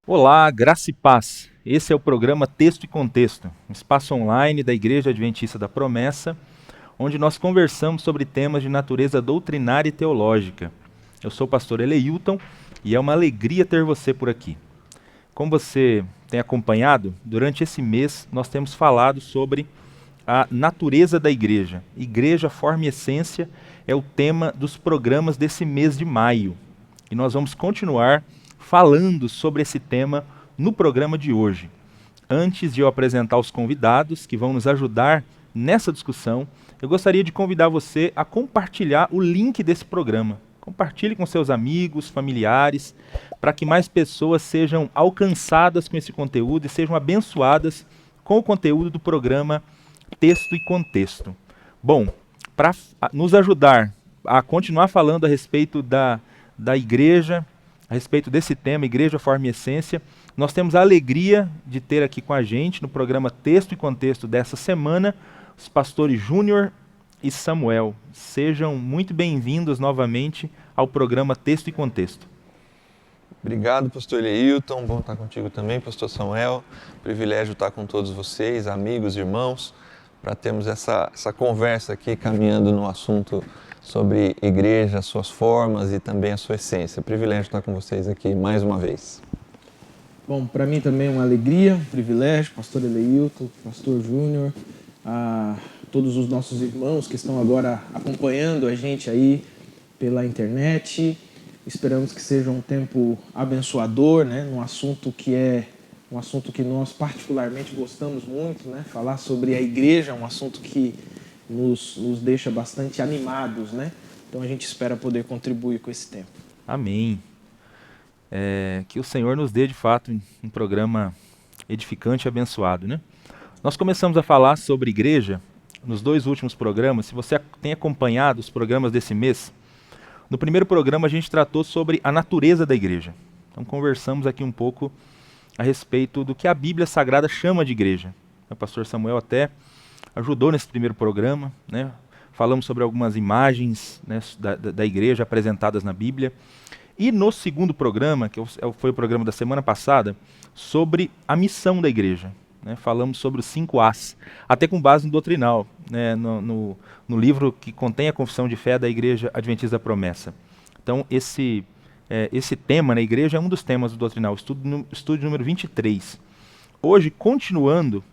Olá, graça e paz. Esse é o programa Texto e Contexto, um espaço online da Igreja Adventista da Promessa, onde nós conversamos sobre temas de natureza doutrinária e teológica. Eu sou o pastor Eleilton e é uma alegria ter você por aqui. Como você tem acompanhado, durante esse mês nós temos falado sobre a natureza da igreja. Igreja, forma e essência é o tema dos programas desse mês de maio. E nós vamos continuar falando sobre esse tema no programa de hoje. Antes de eu apresentar os convidados que vão nos ajudar nessa discussão, eu gostaria de convidar você a compartilhar o link desse programa. Compartilhe com seus amigos, familiares, para que mais pessoas sejam alcançadas com esse conteúdo e sejam abençoadas com o conteúdo do programa Texto e Contexto. Bom, para nos ajudar a continuar falando a respeito da igreja, a respeito desse tema, Igreja, Forma e Essência, nós temos a alegria de ter aqui com a gente, no programa Texto e Contexto dessa semana, os pastores Júnior e Samuel. Sejam muito bem-vindos novamente ao programa Texto e Contexto. Obrigado, pastor Eleilton, bom estar contigo também, pastor Samuel. Privilégio estar com todos vocês, amigos, irmãos, para termos essa conversa aqui, caminhando no assunto sobre igreja, suas formas e também a sua essência. Privilégio estar com vocês aqui mais uma vez. Bom, para mim também é uma alegria, um privilégio, pastor Eleilton, pastor Júnior, a todos os nossos irmãos que estão agora acompanhando a gente aí pela internet. Esperamos que seja um tempo abençoador, né? Um assunto que nós particularmente gostamos muito, né? Falar sobre a igreja é um assunto que nos deixa bastante animados, né? Então a gente espera poder contribuir com esse tempo. Amém. Que o Senhor nos dê de fato um programa edificante e abençoado, né? Nós começamos a falar sobre igreja nos 2 últimos programas. Se você tem acompanhado os programas desse mês, no primeiro programa a gente tratou sobre a natureza da igreja. Então conversamos aqui um pouco a respeito do que a Bíblia Sagrada chama de igreja. O pastor Samuel até ajudou nesse primeiro programa, né? Falamos sobre algumas imagens, né, da igreja apresentadas na Bíblia. E no segundo programa, que foi o programa da semana passada, sobre a missão da igreja. Né? Falamos sobre os 5 As, até com base no Doutrinal, né? no livro que contém a confissão de fé da Igreja Adventista da Promessa. Então, esse tema na igreja é um dos temas do Doutrinal, estudo número 23. Hoje, continuando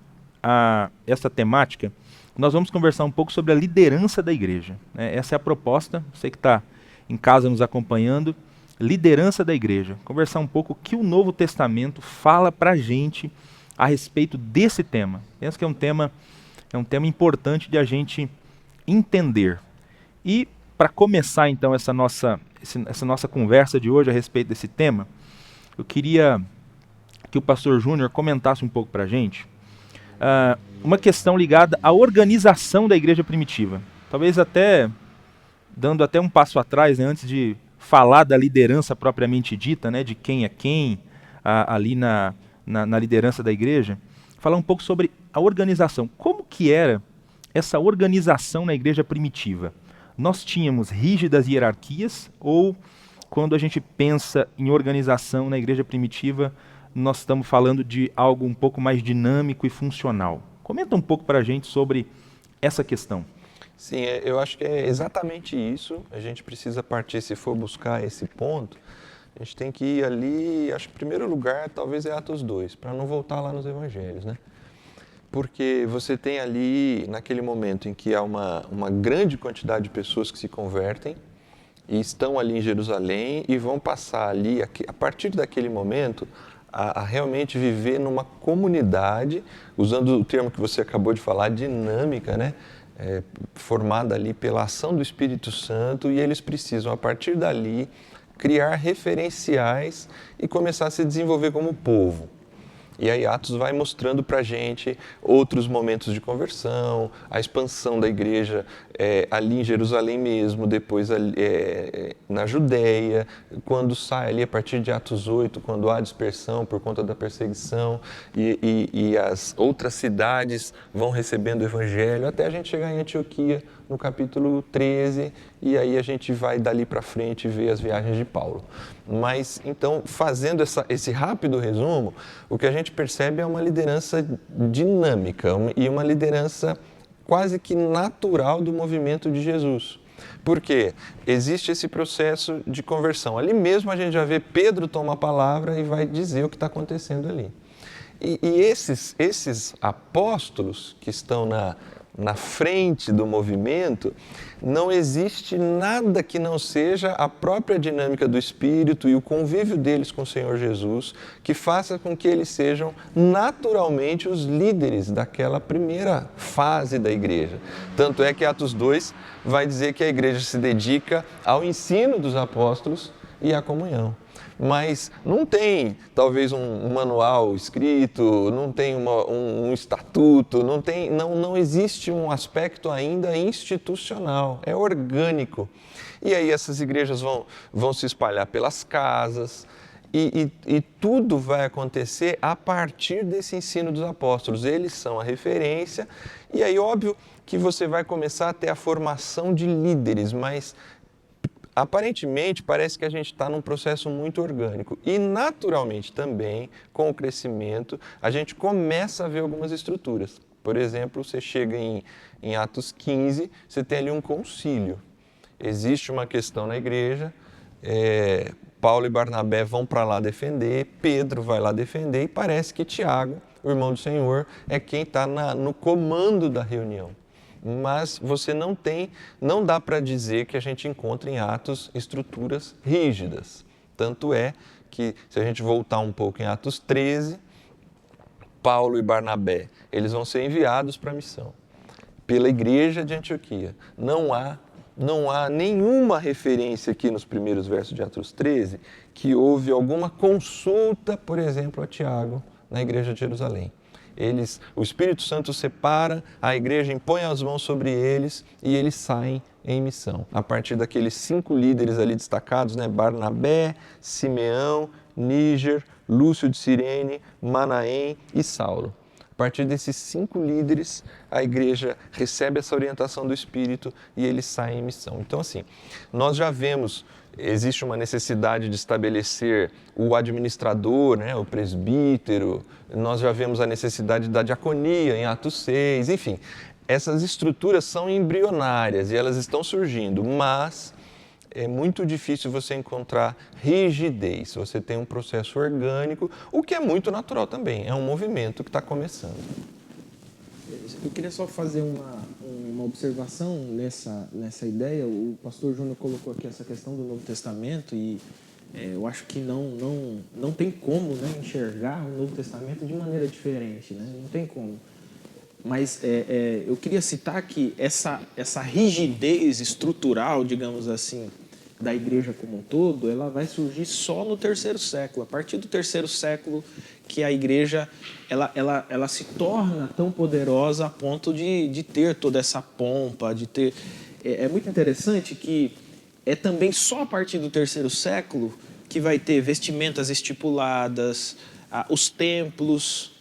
essa temática, nós vamos conversar um pouco sobre a liderança da igreja. Né? Essa é a proposta, você que está em casa nos acompanhando, liderança da igreja. Conversar um pouco o que o Novo Testamento fala para a gente a respeito desse tema. Penso que é um tema importante de a gente entender. E para começar então essa nossa conversa de hoje a respeito desse tema, eu queria que o pastor Júnior comentasse um pouco para a gente uma questão ligada à organização da igreja primitiva. Talvez até dando até um passo atrás, né, antes de falar da liderança propriamente dita, né, de quem é quem ali na liderança da igreja, falar um pouco sobre a organização. Como que era essa organização na igreja primitiva? Nós tínhamos rígidas hierarquias ou, quando a gente pensa em organização na igreja primitiva, nós estamos falando de algo um pouco mais dinâmico e funcional? Comenta um pouco para a gente sobre essa questão. Sim, eu acho que é exatamente isso. A gente precisa partir, se for buscar esse ponto, a gente tem que ir ali, acho que em primeiro lugar, talvez é Atos 2, para não voltar lá nos evangelhos, né? Porque você tem ali, naquele momento em que há uma grande quantidade de pessoas que se convertem e estão ali em Jerusalém e vão passar ali, a partir daquele momento, a realmente viver numa comunidade, usando o termo que você acabou de falar, dinâmica, né? Formada ali pela ação do Espírito Santo, e eles precisam, a partir dali, criar referenciais e começar a se desenvolver como povo. E aí Atos vai mostrando para a gente outros momentos de conversão, a expansão da igreja ali em Jerusalém mesmo, depois na Judéia, quando sai ali a partir de Atos 8, quando há dispersão por conta da perseguição e as outras cidades vão recebendo o evangelho, até a gente chegar em Antioquia, no capítulo 13, e aí a gente vai dali para frente ver as viagens de Paulo. Mas, então, fazendo esse rápido resumo, o que a gente percebe é uma liderança dinâmica e uma liderança quase que natural do movimento de Jesus. Por quê? Existe esse processo de conversão. Ali mesmo a gente já vê Pedro tomar a palavra e vai dizer o que está acontecendo ali. E esses apóstolos que estão na frente do movimento, não existe nada que não seja a própria dinâmica do Espírito e o convívio deles com o Senhor Jesus que faça com que eles sejam naturalmente os líderes daquela primeira fase da igreja. Tanto é que Atos 2 vai dizer que a igreja se dedica ao ensino dos apóstolos e à comunhão. Mas não tem, talvez, um manual escrito, não tem um estatuto, não existe um aspecto ainda institucional, é orgânico. E aí essas igrejas vão se espalhar pelas casas e tudo vai acontecer a partir desse ensino dos apóstolos. Eles são a referência e aí, óbvio, que você vai começar a ter a formação de líderes, mas aparentemente, parece que a gente está num processo muito orgânico e, naturalmente, também, com o crescimento, a gente começa a ver algumas estruturas. Por exemplo, você chega em Atos 15, você tem ali um concílio. Existe uma questão na igreja, Paulo e Barnabé vão para lá defender, Pedro vai lá defender e parece que Tiago, o irmão do Senhor, é quem está no comando da reunião. Mas você não dá para dizer que a gente encontra em Atos estruturas rígidas. Tanto é que, se a gente voltar um pouco em Atos 13, Paulo e Barnabé, eles vão ser enviados para a missão pela igreja de Antioquia. Não há nenhuma referência aqui nos primeiros versos de Atos 13 que houve alguma consulta, por exemplo, a Tiago na igreja de Jerusalém. O Espírito Santo separa, a igreja impõe as mãos sobre eles e eles saem em missão. A partir daqueles 5 líderes ali destacados, Barnabé, Simeão, Níger, Lúcio de Cirene, Manaém e Saulo. A partir desses 5 líderes, a igreja recebe essa orientação do Espírito e eles saem em missão. Então, assim, nós já vemos, existe uma necessidade de estabelecer o administrador, o presbítero, nós já vemos a necessidade da diaconia em Atos 6, enfim, essas estruturas são embrionárias e elas estão surgindo, mas é muito difícil você encontrar rigidez, você tem um processo orgânico, o que é muito natural também, é um movimento que está começando. Eu queria só fazer uma observação nessa ideia. O pastor Júnior colocou aqui essa questão do Novo Testamento e eu acho que não tem como enxergar o Novo Testamento de maneira diferente, não tem como. Mas eu queria citar que essa rigidez estrutural, digamos assim, da igreja como um todo, ela vai surgir só no 3º século. A partir do 3º século que a igreja ela se torna tão poderosa a ponto de ter toda essa pompa, de ter... É muito interessante que é também só a partir do 3º século que vai ter vestimentas estipuladas, os templos,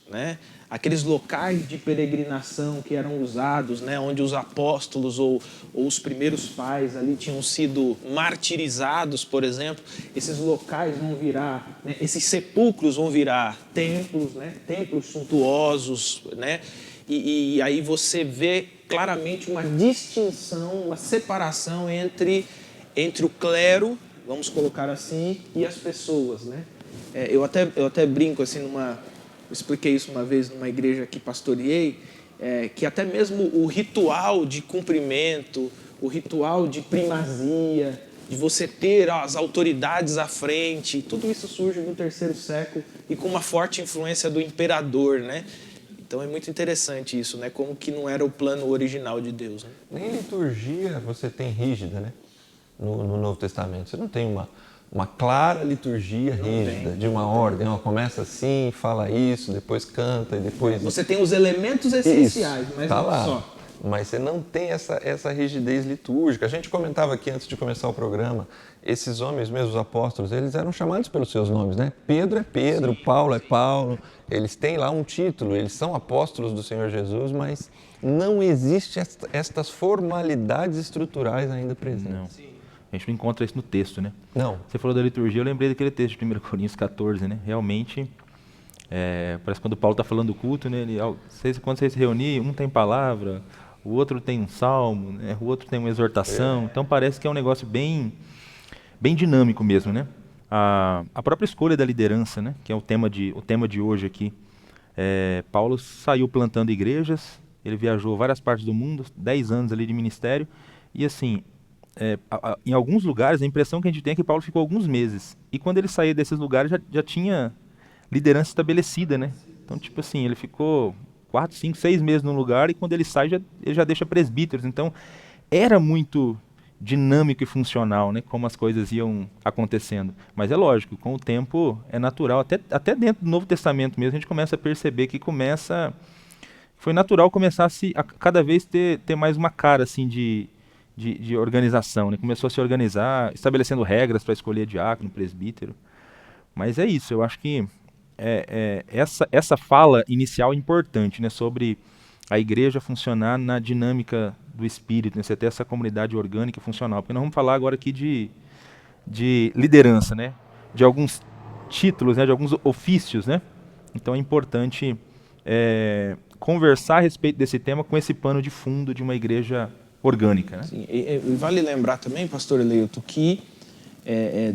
aqueles locais de peregrinação que eram usados, onde os apóstolos ou os primeiros pais ali tinham sido martirizados, por exemplo, esses locais vão virar, esses sepulcros vão virar templos, templos suntuosos, e aí você vê claramente uma distinção, uma separação entre o clero, vamos colocar assim, e as pessoas, Eu até brinco assim expliquei isso uma vez numa igreja que pastoreei, que até mesmo o ritual de cumprimento, o ritual de primazia, de você ter as autoridades à frente, tudo isso surge no 3º século e com uma forte influência do imperador, Então é muito interessante isso, como que não era o plano original de Deus. Nem liturgia você tem rígida, no Novo Testamento. Você não tem uma clara liturgia rígida, de uma ordem. Começa assim, fala isso, depois canta e depois... Você tem os elementos essenciais, mas tá não lá. só. Mas você não tem essa rigidez litúrgica. A gente comentava aqui antes de começar o programa, esses homens mesmo, os apóstolos, eles eram chamados pelos seus nomes, né? Pedro é Pedro, Paulo é Paulo, eles têm lá um título, eles são apóstolos do Senhor Jesus, mas não existe estas formalidades estruturais ainda presentes. Não. A gente não encontra isso no texto, né? Não. Você falou da liturgia, eu lembrei daquele texto de 1 Coríntios 14, né? Realmente, parece que quando Paulo está falando do culto, né? Quando vocês se reunirem, um tem palavra, o outro tem um salmo, né? O outro tem uma exortação. Então parece que é um negócio bem dinâmico mesmo, né? A própria escolha da liderança, né? Que é o tema de hoje aqui. Paulo saiu plantando igrejas, ele viajou várias partes do mundo, 10 anos ali de ministério, e assim, em alguns lugares, a impressão que a gente tem é que Paulo ficou alguns meses. E quando ele saía desses lugares, já tinha liderança estabelecida, né? Então, tipo assim, ele ficou 4, 5, 6 meses num lugar e quando ele sai, ele já deixa presbíteros. Então, era muito dinâmico e funcional, né? Como as coisas iam acontecendo. Mas é lógico, com o tempo é natural. Até dentro do Novo Testamento mesmo, a gente começa a perceber que foi natural começar a cada vez ter mais uma cara, assim, de organização, né? Começou a se organizar, estabelecendo regras para escolher diácono, presbítero. Mas é isso, eu acho que essa fala inicial é importante, né? Sobre a igreja funcionar na dinâmica do espírito, né? Você ter essa comunidade orgânica e funcional. Porque nós vamos falar agora aqui de liderança, né? De alguns títulos, né? De alguns ofícios, né? Então é importante conversar a respeito desse tema com esse pano de fundo de uma igreja orgânica, né? Sim, e vale lembrar também, pastor Eleilton, que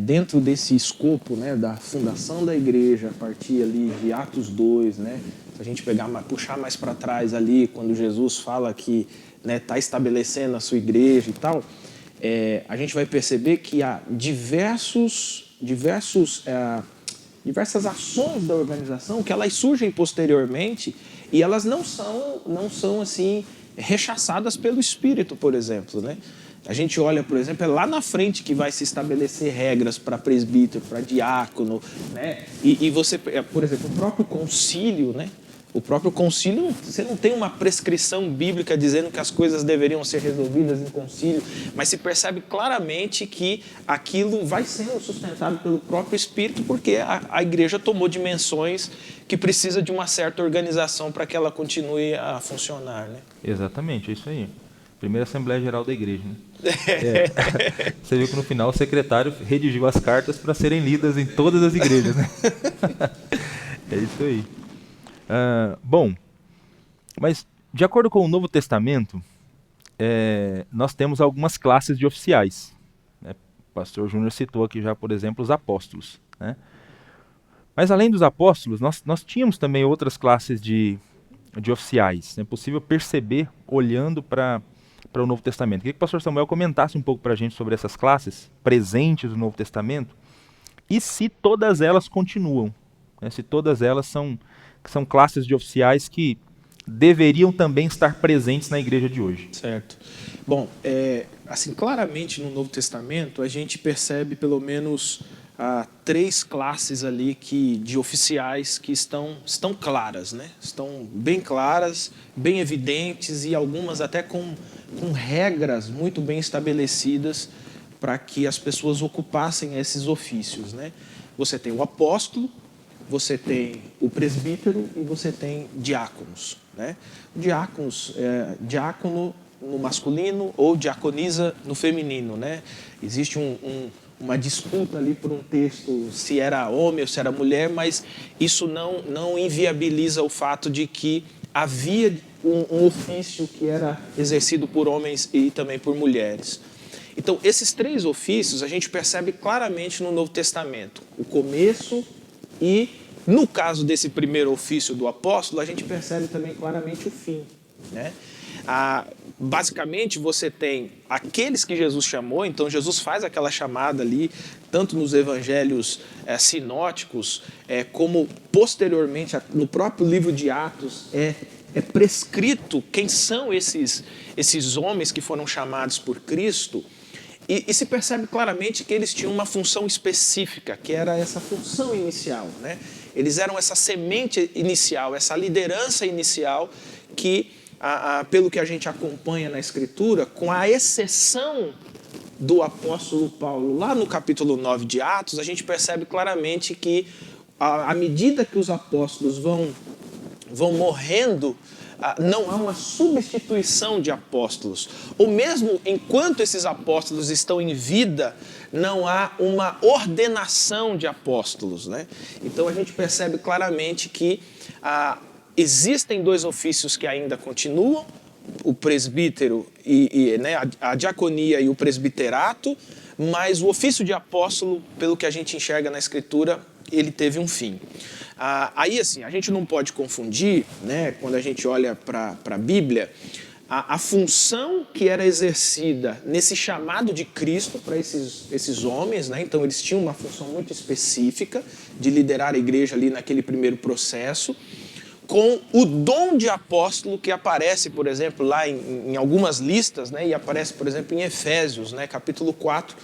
dentro desse escopo, né, da fundação da igreja, a partir ali de Atos 2, né, se a gente puxar mais para trás ali, quando Jesus fala que está estabelecendo a sua igreja e tal, a gente vai perceber que há diversas ações da organização que elas surgem posteriormente e elas não são assim rechaçadas pelo Espírito, por exemplo, né? A gente olha, por exemplo, é lá na frente que vai se estabelecer regras para presbítero, para diácono, né? E você, por exemplo, o próprio concílio, né? O próprio concílio, você não tem uma prescrição bíblica dizendo que as coisas deveriam ser resolvidas em concílio, mas se percebe claramente que aquilo vai sendo sustentado pelo próprio Espírito, porque a igreja tomou dimensões que precisa de uma certa organização para que ela continue a funcionar, né? Exatamente, é isso aí. Primeira Assembleia Geral da Igreja, né? Você viu que no final o secretário redigiu as cartas para serem lidas em todas as igrejas, né? É isso aí. Bom, mas de acordo com o Novo Testamento, nós temos algumas classes de oficiais, né? O pastor Júnior citou aqui já, por exemplo, os apóstolos, né? Mas além dos apóstolos, nós tínhamos também outras classes de oficiais. É possível perceber olhando para o Novo Testamento. Queria que o pastor Samuel comentasse um pouco para a gente sobre essas classes presentes do Novo Testamento e se todas elas continuam, né? Se todas elas são classes de oficiais que deveriam também estar presentes na igreja de hoje. Certo. Bom, assim, claramente no Novo Testamento a gente percebe pelo menos 3 classes ali de oficiais que estão claras, né? Estão bem claras, bem evidentes e algumas até com regras muito bem estabelecidas para que as pessoas ocupassem esses ofícios, né? Você tem o apóstolo, você tem o presbítero e você tem diáconos, né? Diáconos, diácono no masculino ou diaconisa no feminino, né? Existe uma disputa ali por um texto se era homem ou se era mulher, mas isso não inviabiliza o fato de que havia um ofício que era exercido por homens e também por mulheres. Então, esses 3 ofícios a gente percebe claramente no Novo Testamento. O começo e, no caso desse primeiro ofício do apóstolo, a gente percebe também claramente o fim, né? Basicamente, você tem aqueles que Jesus chamou, então Jesus faz aquela chamada ali, tanto nos evangelhos sinóticos, como posteriormente no próprio livro de Atos, é prescrito quem são esses homens que foram chamados por Cristo, e se percebe claramente que eles tinham uma função específica, que era essa função inicial, né? Eles eram essa semente inicial, essa liderança inicial que, pelo que a gente acompanha na Escritura, com a exceção do apóstolo Paulo, lá no capítulo 9 de Atos, a gente percebe claramente que à medida que os apóstolos vão morrendo, não há uma substituição de apóstolos. Ou mesmo enquanto esses apóstolos estão em vida, não há uma ordenação de apóstolos, né? Então a gente percebe claramente que existem dois ofícios que ainda continuam, o presbítero né, a diaconia e o presbiterato, mas o ofício de apóstolo, pelo que a gente enxerga na Escritura, ele teve um fim. Aí, assim, a gente não pode confundir, né, quando a gente olha para a Bíblia, a função que era exercida nesse chamado de Cristo para esses homens, né? Então eles tinham uma função muito específica de liderar a igreja ali naquele primeiro processo, com o dom de apóstolo que aparece, por exemplo, lá em algumas listas, né? E aparece, por exemplo, em Efésios, né? Capítulo 4,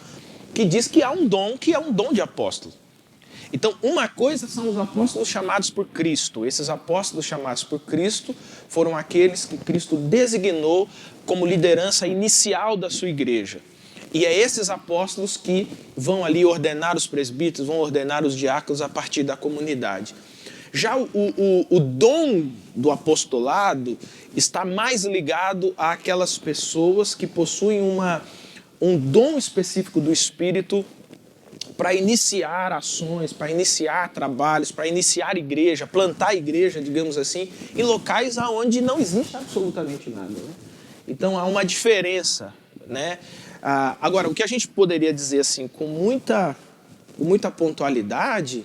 que diz que há um dom que é um dom de apóstolo. Então, uma coisa são os apóstolos chamados por Cristo. Esses apóstolos chamados por Cristo foram aqueles que Cristo designou como liderança inicial da sua igreja. E é esses apóstolos que vão ali ordenar os presbíteros, vão ordenar os diáconos a partir da comunidade. Já o dom do apostolado está mais ligado àquelas pessoas que possuem um dom específico do Espírito para iniciar ações, para iniciar trabalhos, para iniciar igreja, plantar igreja, digamos assim, em locais onde não existe absolutamente nada, né? Então há uma diferença, né? Agora, o que a gente poderia dizer assim com muita pontualidade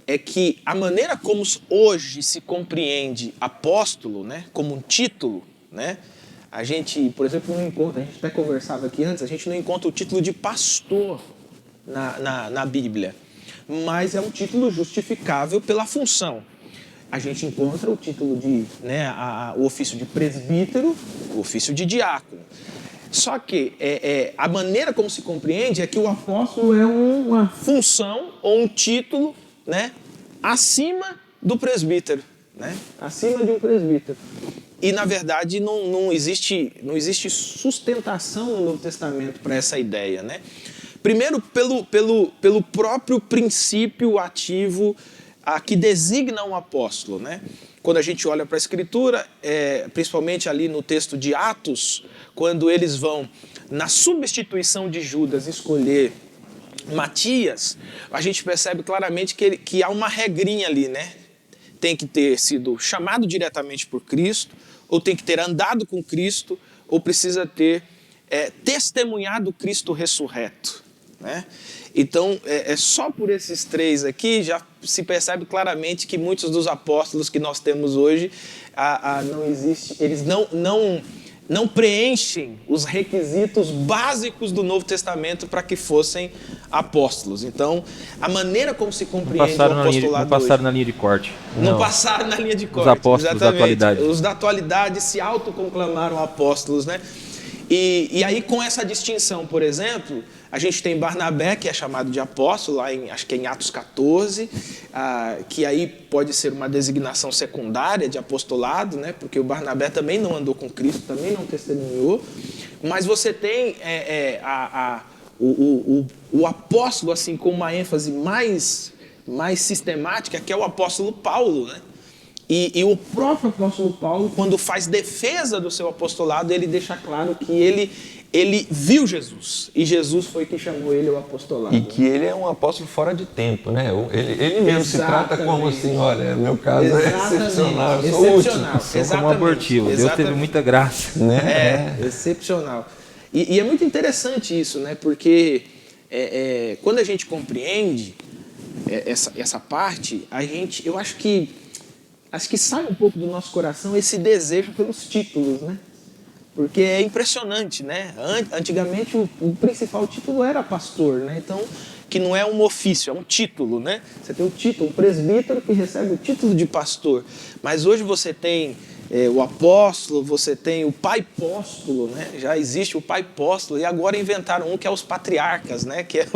é que a maneira como hoje se compreende apóstolo, né, como um título, né? A gente, por exemplo, não encontra, a gente até conversava aqui antes, a gente não encontra o título de pastor na Bíblia, mas é um título justificável pela função. A gente encontra o título de, né, o ofício de presbítero, o ofício de diácono. Só que a maneira como se compreende é que o apóstolo é uma função ou um título, né, acima do presbítero, né, acima de um presbítero. E, na verdade, não existe sustentação no Novo Testamento para essa ideia, né? Primeiro, pelo próprio princípio ativo que designa um apóstolo, né? Quando a gente olha para a Escritura, principalmente ali no texto de Atos, quando eles vão, na substituição de Judas, escolher Matias, a gente percebe claramente que há uma regrinha ali, né? Tem que ter sido chamado diretamente por Cristo, ou tem que ter andado com Cristo, ou precisa ter testemunhado Cristo ressurreto, né? Então, só por esses três aqui já se percebe claramente que muitos dos apóstolos que nós temos hoje não existe, eles não preenchem os requisitos básicos do Novo Testamento para que fossem apóstolos. Então, a maneira como se compreende o apostolado não passaram na linha de corte. Não passaram na linha de corte. Os apóstolos da atualidade. Os da atualidade se autoconclamaram apóstolos, né? E aí, com essa distinção, por exemplo, a gente tem Barnabé, que é chamado de apóstolo, lá acho que é em Atos 14, que aí pode ser uma designação secundária de apostolado, né? Porque o Barnabé também não andou com Cristo, também não testemunhou. Mas você tem o apóstolo assim, com uma ênfase mais sistemática, que é o apóstolo Paulo, né? E o próprio apóstolo Paulo, quando faz defesa do seu apostolado, ele deixa claro que ele viu Jesus, e Jesus foi quem chamou ele ao apostolado. E que ele é um apóstolo fora de tempo, né? Ele mesmo se trata como assim, olha, meu caso é excepcional, eu sou excepcional. Sou como abortivo, Deus teve muita graça. né? Excepcional. E é muito interessante isso, né? Porque quando a gente compreende essa parte, eu acho que sai um pouco do nosso coração esse desejo pelos títulos, né? Porque é impressionante, né? Antigamente o principal título era pastor, né? Então, que não é um ofício, é um título, né? Você tem o título, o presbítero que recebe o título de pastor. Mas hoje você tem o apóstolo, você tem o pai-póstolo, né? Já existe o pai-póstolo e agora inventaram um que é os patriarcas, né? Que é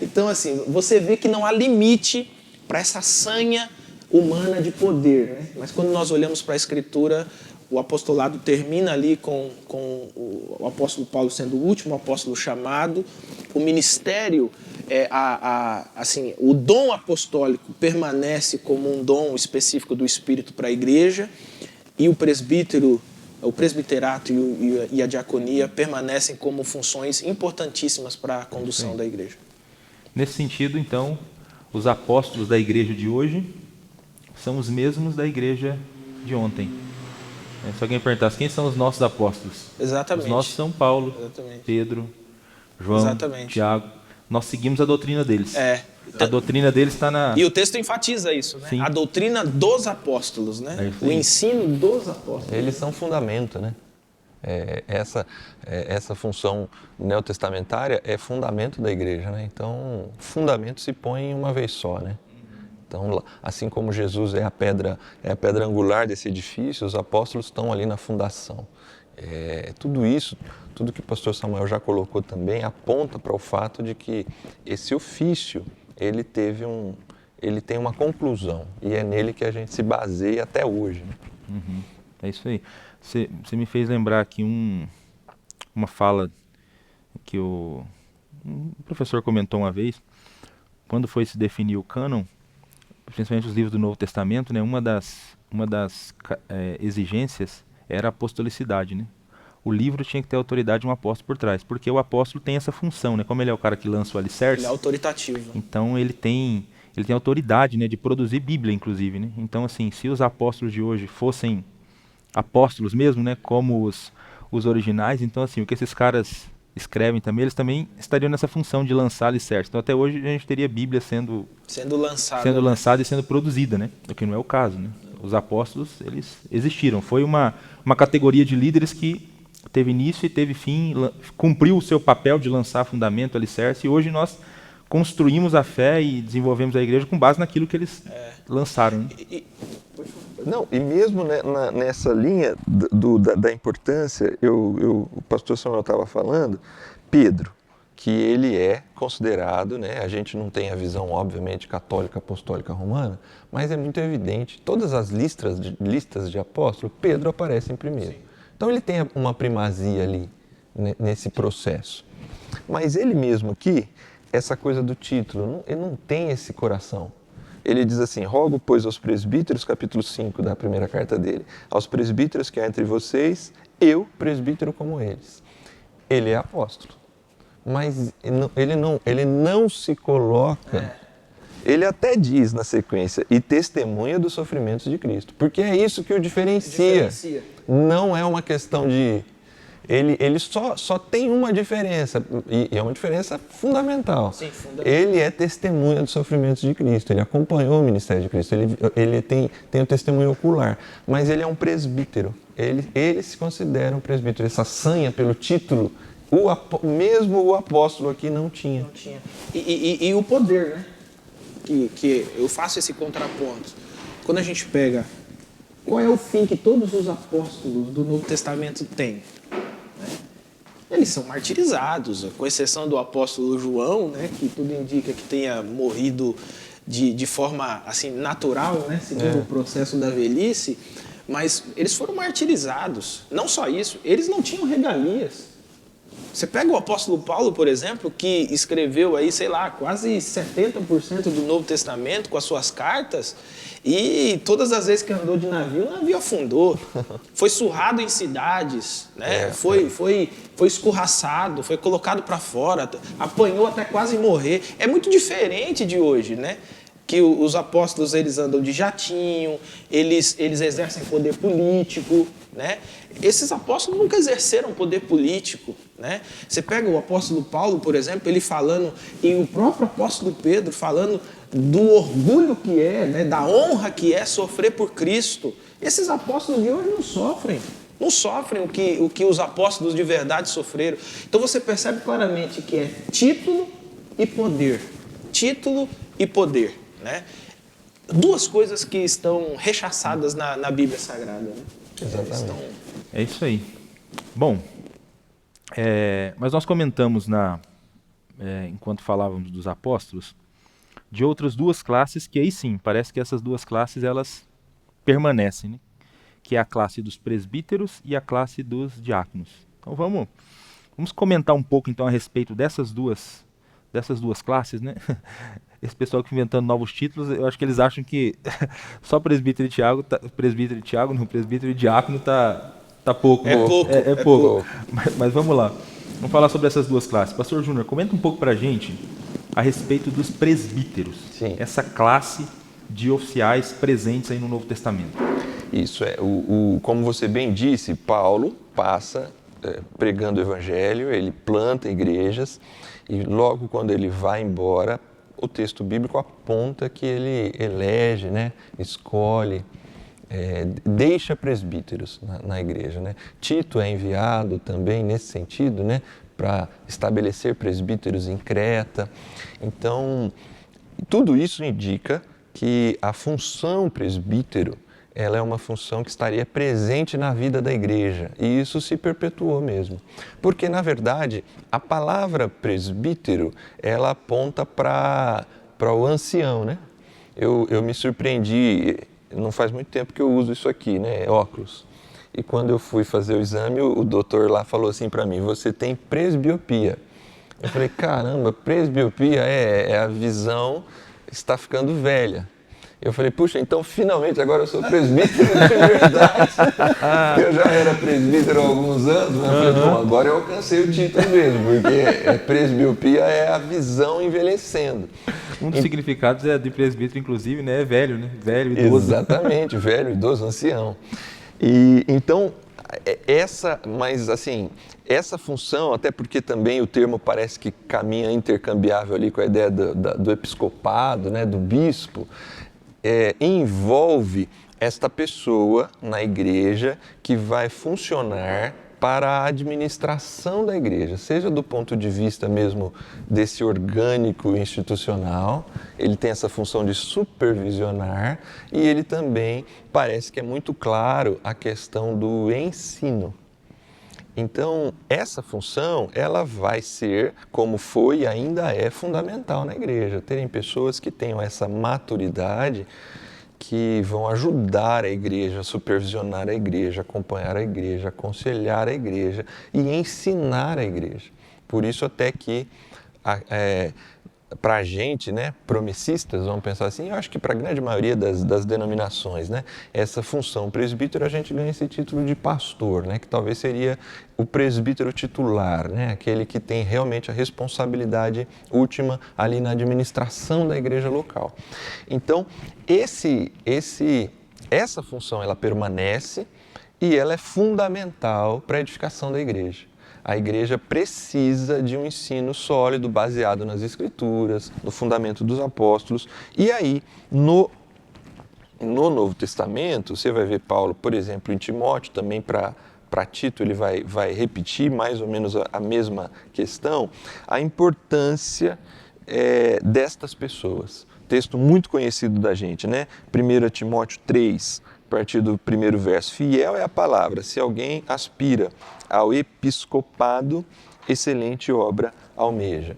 Então, assim, você vê que não há limite para essa sanha humana de poder, né? Mas quando nós olhamos para a Escritura, o apostolado termina ali com o apóstolo Paulo sendo o último apóstolo chamado. O ministério, assim, o dom apostólico permanece como um dom específico do Espírito para a igreja, e o presbiterato e a diaconia permanecem como funções importantíssimas para a condução da igreja. Nesse sentido, então, os apóstolos da igreja de hoje são os mesmos da igreja de ontem. Se alguém perguntasse quem são os nossos apóstolos, Exatamente. os nossos são Paulo, Exatamente. Pedro, João, Exatamente. Tiago. Nós seguimos a doutrina deles. A doutrina deles está na... E o texto enfatiza isso, né? Sim. A doutrina dos apóstolos, né? O ensino dos apóstolos. Eles são fundamento, né? Essa função neotestamentária é fundamento da igreja, né? Então, fundamento se põe em uma vez só, né? Então, assim como Jesus é a pedra angular desse edifício, os apóstolos estão ali na fundação. Tudo isso, tudo que o pastor Samuel já colocou também, aponta para o fato de que esse ofício, ele tem uma conclusão, e é nele que a gente se baseia até hoje, né? Uhum. É isso aí. Você me fez lembrar aqui uma fala que um professor comentou uma vez, quando foi se definir o cânon, principalmente os livros do Novo Testamento, né, uma das exigências era a apostolicidade, né? O livro tinha que ter a autoridade de um apóstolo por trás, porque o apóstolo tem essa função, né? Como ele é o cara que lança o alicerce, Ele é autoritativo. então ele tem autoridade, né, de produzir Bíblia, inclusive, né? Então, assim, se os apóstolos de hoje fossem apóstolos mesmo, né, como os originais, então, assim, o que esses caras escrevem também, eles também estariam nessa função de lançar alicerce. Então, até hoje a gente teria Bíblia sendo lançada e sendo produzida, né? O que não é o caso, né? Os apóstolos, eles existiram. Foi uma categoria de líderes que teve início e teve fim, cumpriu o seu papel de lançar fundamento, alicerce, e hoje nós construímos a fé e desenvolvemos a igreja com base naquilo que eles lançaram, né? Não, e mesmo nessa linha da importância, o pastor Samuel estava falando, Pedro, que ele é considerado, né, a gente não tem a visão, obviamente, católica, apostólica, romana, mas é muito evidente, todas as listas de apóstolos, Pedro aparece em primeiro. Sim. Então ele tem uma primazia ali, né, nesse processo. Mas ele mesmo aqui, essa coisa do título, ele não tem esse coração. Ele diz assim, rogo, pois, aos presbíteros, capítulo 5 da primeira carta dele, aos presbíteros que há entre vocês, eu, presbítero como eles. Ele é apóstolo, mas ele não se coloca, ele até diz na sequência, e testemunha dos sofrimentos de Cristo, porque é isso que o diferencia. Não é uma questão de... Ele só tem uma diferença, e é uma diferença fundamental. Sim, fundamental. Ele é testemunha dos sofrimentos de Cristo, ele acompanhou o ministério de Cristo, ele tem o testemunho ocular, mas ele é um presbítero, ele se considera um presbítero. Essa sanha pelo título, mesmo o apóstolo aqui não tinha. E o poder, né? Que eu faço esse contraponto. Quando a gente pega, qual é o fim que todos os apóstolos do Novo Testamento têm? Eles são martirizados, com exceção do apóstolo João, né, que tudo indica que tenha morrido de forma assim, natural, né, segundo o processo da velhice, mas eles foram martirizados. Não só isso, eles não tinham regalias. Você pega o apóstolo Paulo, por exemplo, que escreveu aí, sei lá, quase 70% do Novo Testamento com as suas cartas, e todas as vezes que andou de navio, o navio afundou. Foi surrado em cidades, né? Foi escorraçado, foi colocado para fora, apanhou até quase morrer. É muito diferente de hoje, né? Que os apóstolos, eles andam de jatinho, eles exercem poder político, né? Esses apóstolos nunca exerceram poder político, né? Você pega o apóstolo Paulo, por exemplo, ele falando, e o próprio apóstolo Pedro falando do orgulho que é, né? Da honra que é sofrer por Cristo. Esses apóstolos de hoje não sofrem o que os apóstolos de verdade sofreram. Então você percebe claramente que é título e poder. Título e poder, né? Duas coisas que estão rechaçadas na Bíblia Sagrada, né? Exatamente. É isso aí. Bom, mas nós comentamos enquanto falávamos dos apóstolos, de outras duas classes que aí sim, parece que essas duas classes elas permanecem, né? que é a classe dos presbíteros e a classe dos diáconos. Então vamos comentar um pouco então a respeito dessas duas classes, né? Esse pessoal que inventando novos títulos, eu acho que eles acham que só presbítero e diácono tá pouco. É pouco. É pouco. Mas vamos lá. Vamos falar sobre essas duas classes. Pastor Júnior, comenta um pouco pra gente a respeito dos presbíteros. Sim. Essa classe de oficiais presentes aí no Novo Testamento. Isso é, como você bem disse, Paulo passa pregando o evangelho, ele planta igrejas e logo quando ele vai embora, o texto bíblico aponta que ele elege, né, escolhe, deixa presbíteros na igreja, né? Tito é enviado também nesse sentido, né, para estabelecer presbíteros em Creta. Então, tudo isso indica que a função presbítero, ela é uma função que estaria presente na vida da igreja, e isso se perpetuou mesmo. Porque, na verdade, a palavra presbítero, ela aponta para o ancião, né? Eu me surpreendi, não faz muito tempo que eu uso isso aqui, né? Óculos. E quando eu fui fazer o exame, o doutor lá falou assim para mim, você tem presbiopia. Eu falei, caramba, presbiopia é a visão está ficando velha. Eu falei, puxa, então finalmente agora eu sou presbítero de verdade. Eu já era presbítero há alguns anos, mas eu falei, bom, agora eu alcancei o título mesmo, porque presbiopia é a visão envelhecendo. Um dos significados de presbítero, inclusive, né, é velho, né? Velho, idoso. Exatamente, velho, idoso, ancião. E então, essa função, até porque também o termo parece que caminha intercambiável ali com a ideia do episcopado, né, do bispo, envolve esta pessoa na igreja que vai funcionar para a administração da igreja, seja do ponto de vista mesmo desse orgânico institucional, ele tem essa função de supervisionar e ele também parece que é muito claro a questão do ensino. Então, essa função, ela vai ser, como foi e ainda é fundamental na igreja, terem pessoas que tenham essa maturidade, que vão ajudar a igreja, supervisionar a igreja, acompanhar a igreja, aconselhar a igreja e ensinar a igreja. Por isso até que para a gente, né, promessistas, vamos pensar assim, eu acho que para a grande maioria das denominações, né, essa função presbítero, a gente ganha esse título de pastor, né, que talvez seria o presbítero titular, né, aquele que tem realmente a responsabilidade última ali na administração da igreja local. Então, essa função ela permanece e ela é fundamental para a edificação da igreja. A igreja precisa de um ensino sólido, baseado nas Escrituras, no fundamento dos apóstolos. E aí, no Novo Testamento, você vai ver Paulo, por exemplo, em Timóteo, também para Tito, ele vai repetir mais ou menos a mesma questão, a importância destas pessoas. Texto muito conhecido da gente, né? 1 Timóteo 3, a partir do primeiro verso. Fiel é a palavra, se alguém aspira ao episcopado, excelente obra almeja.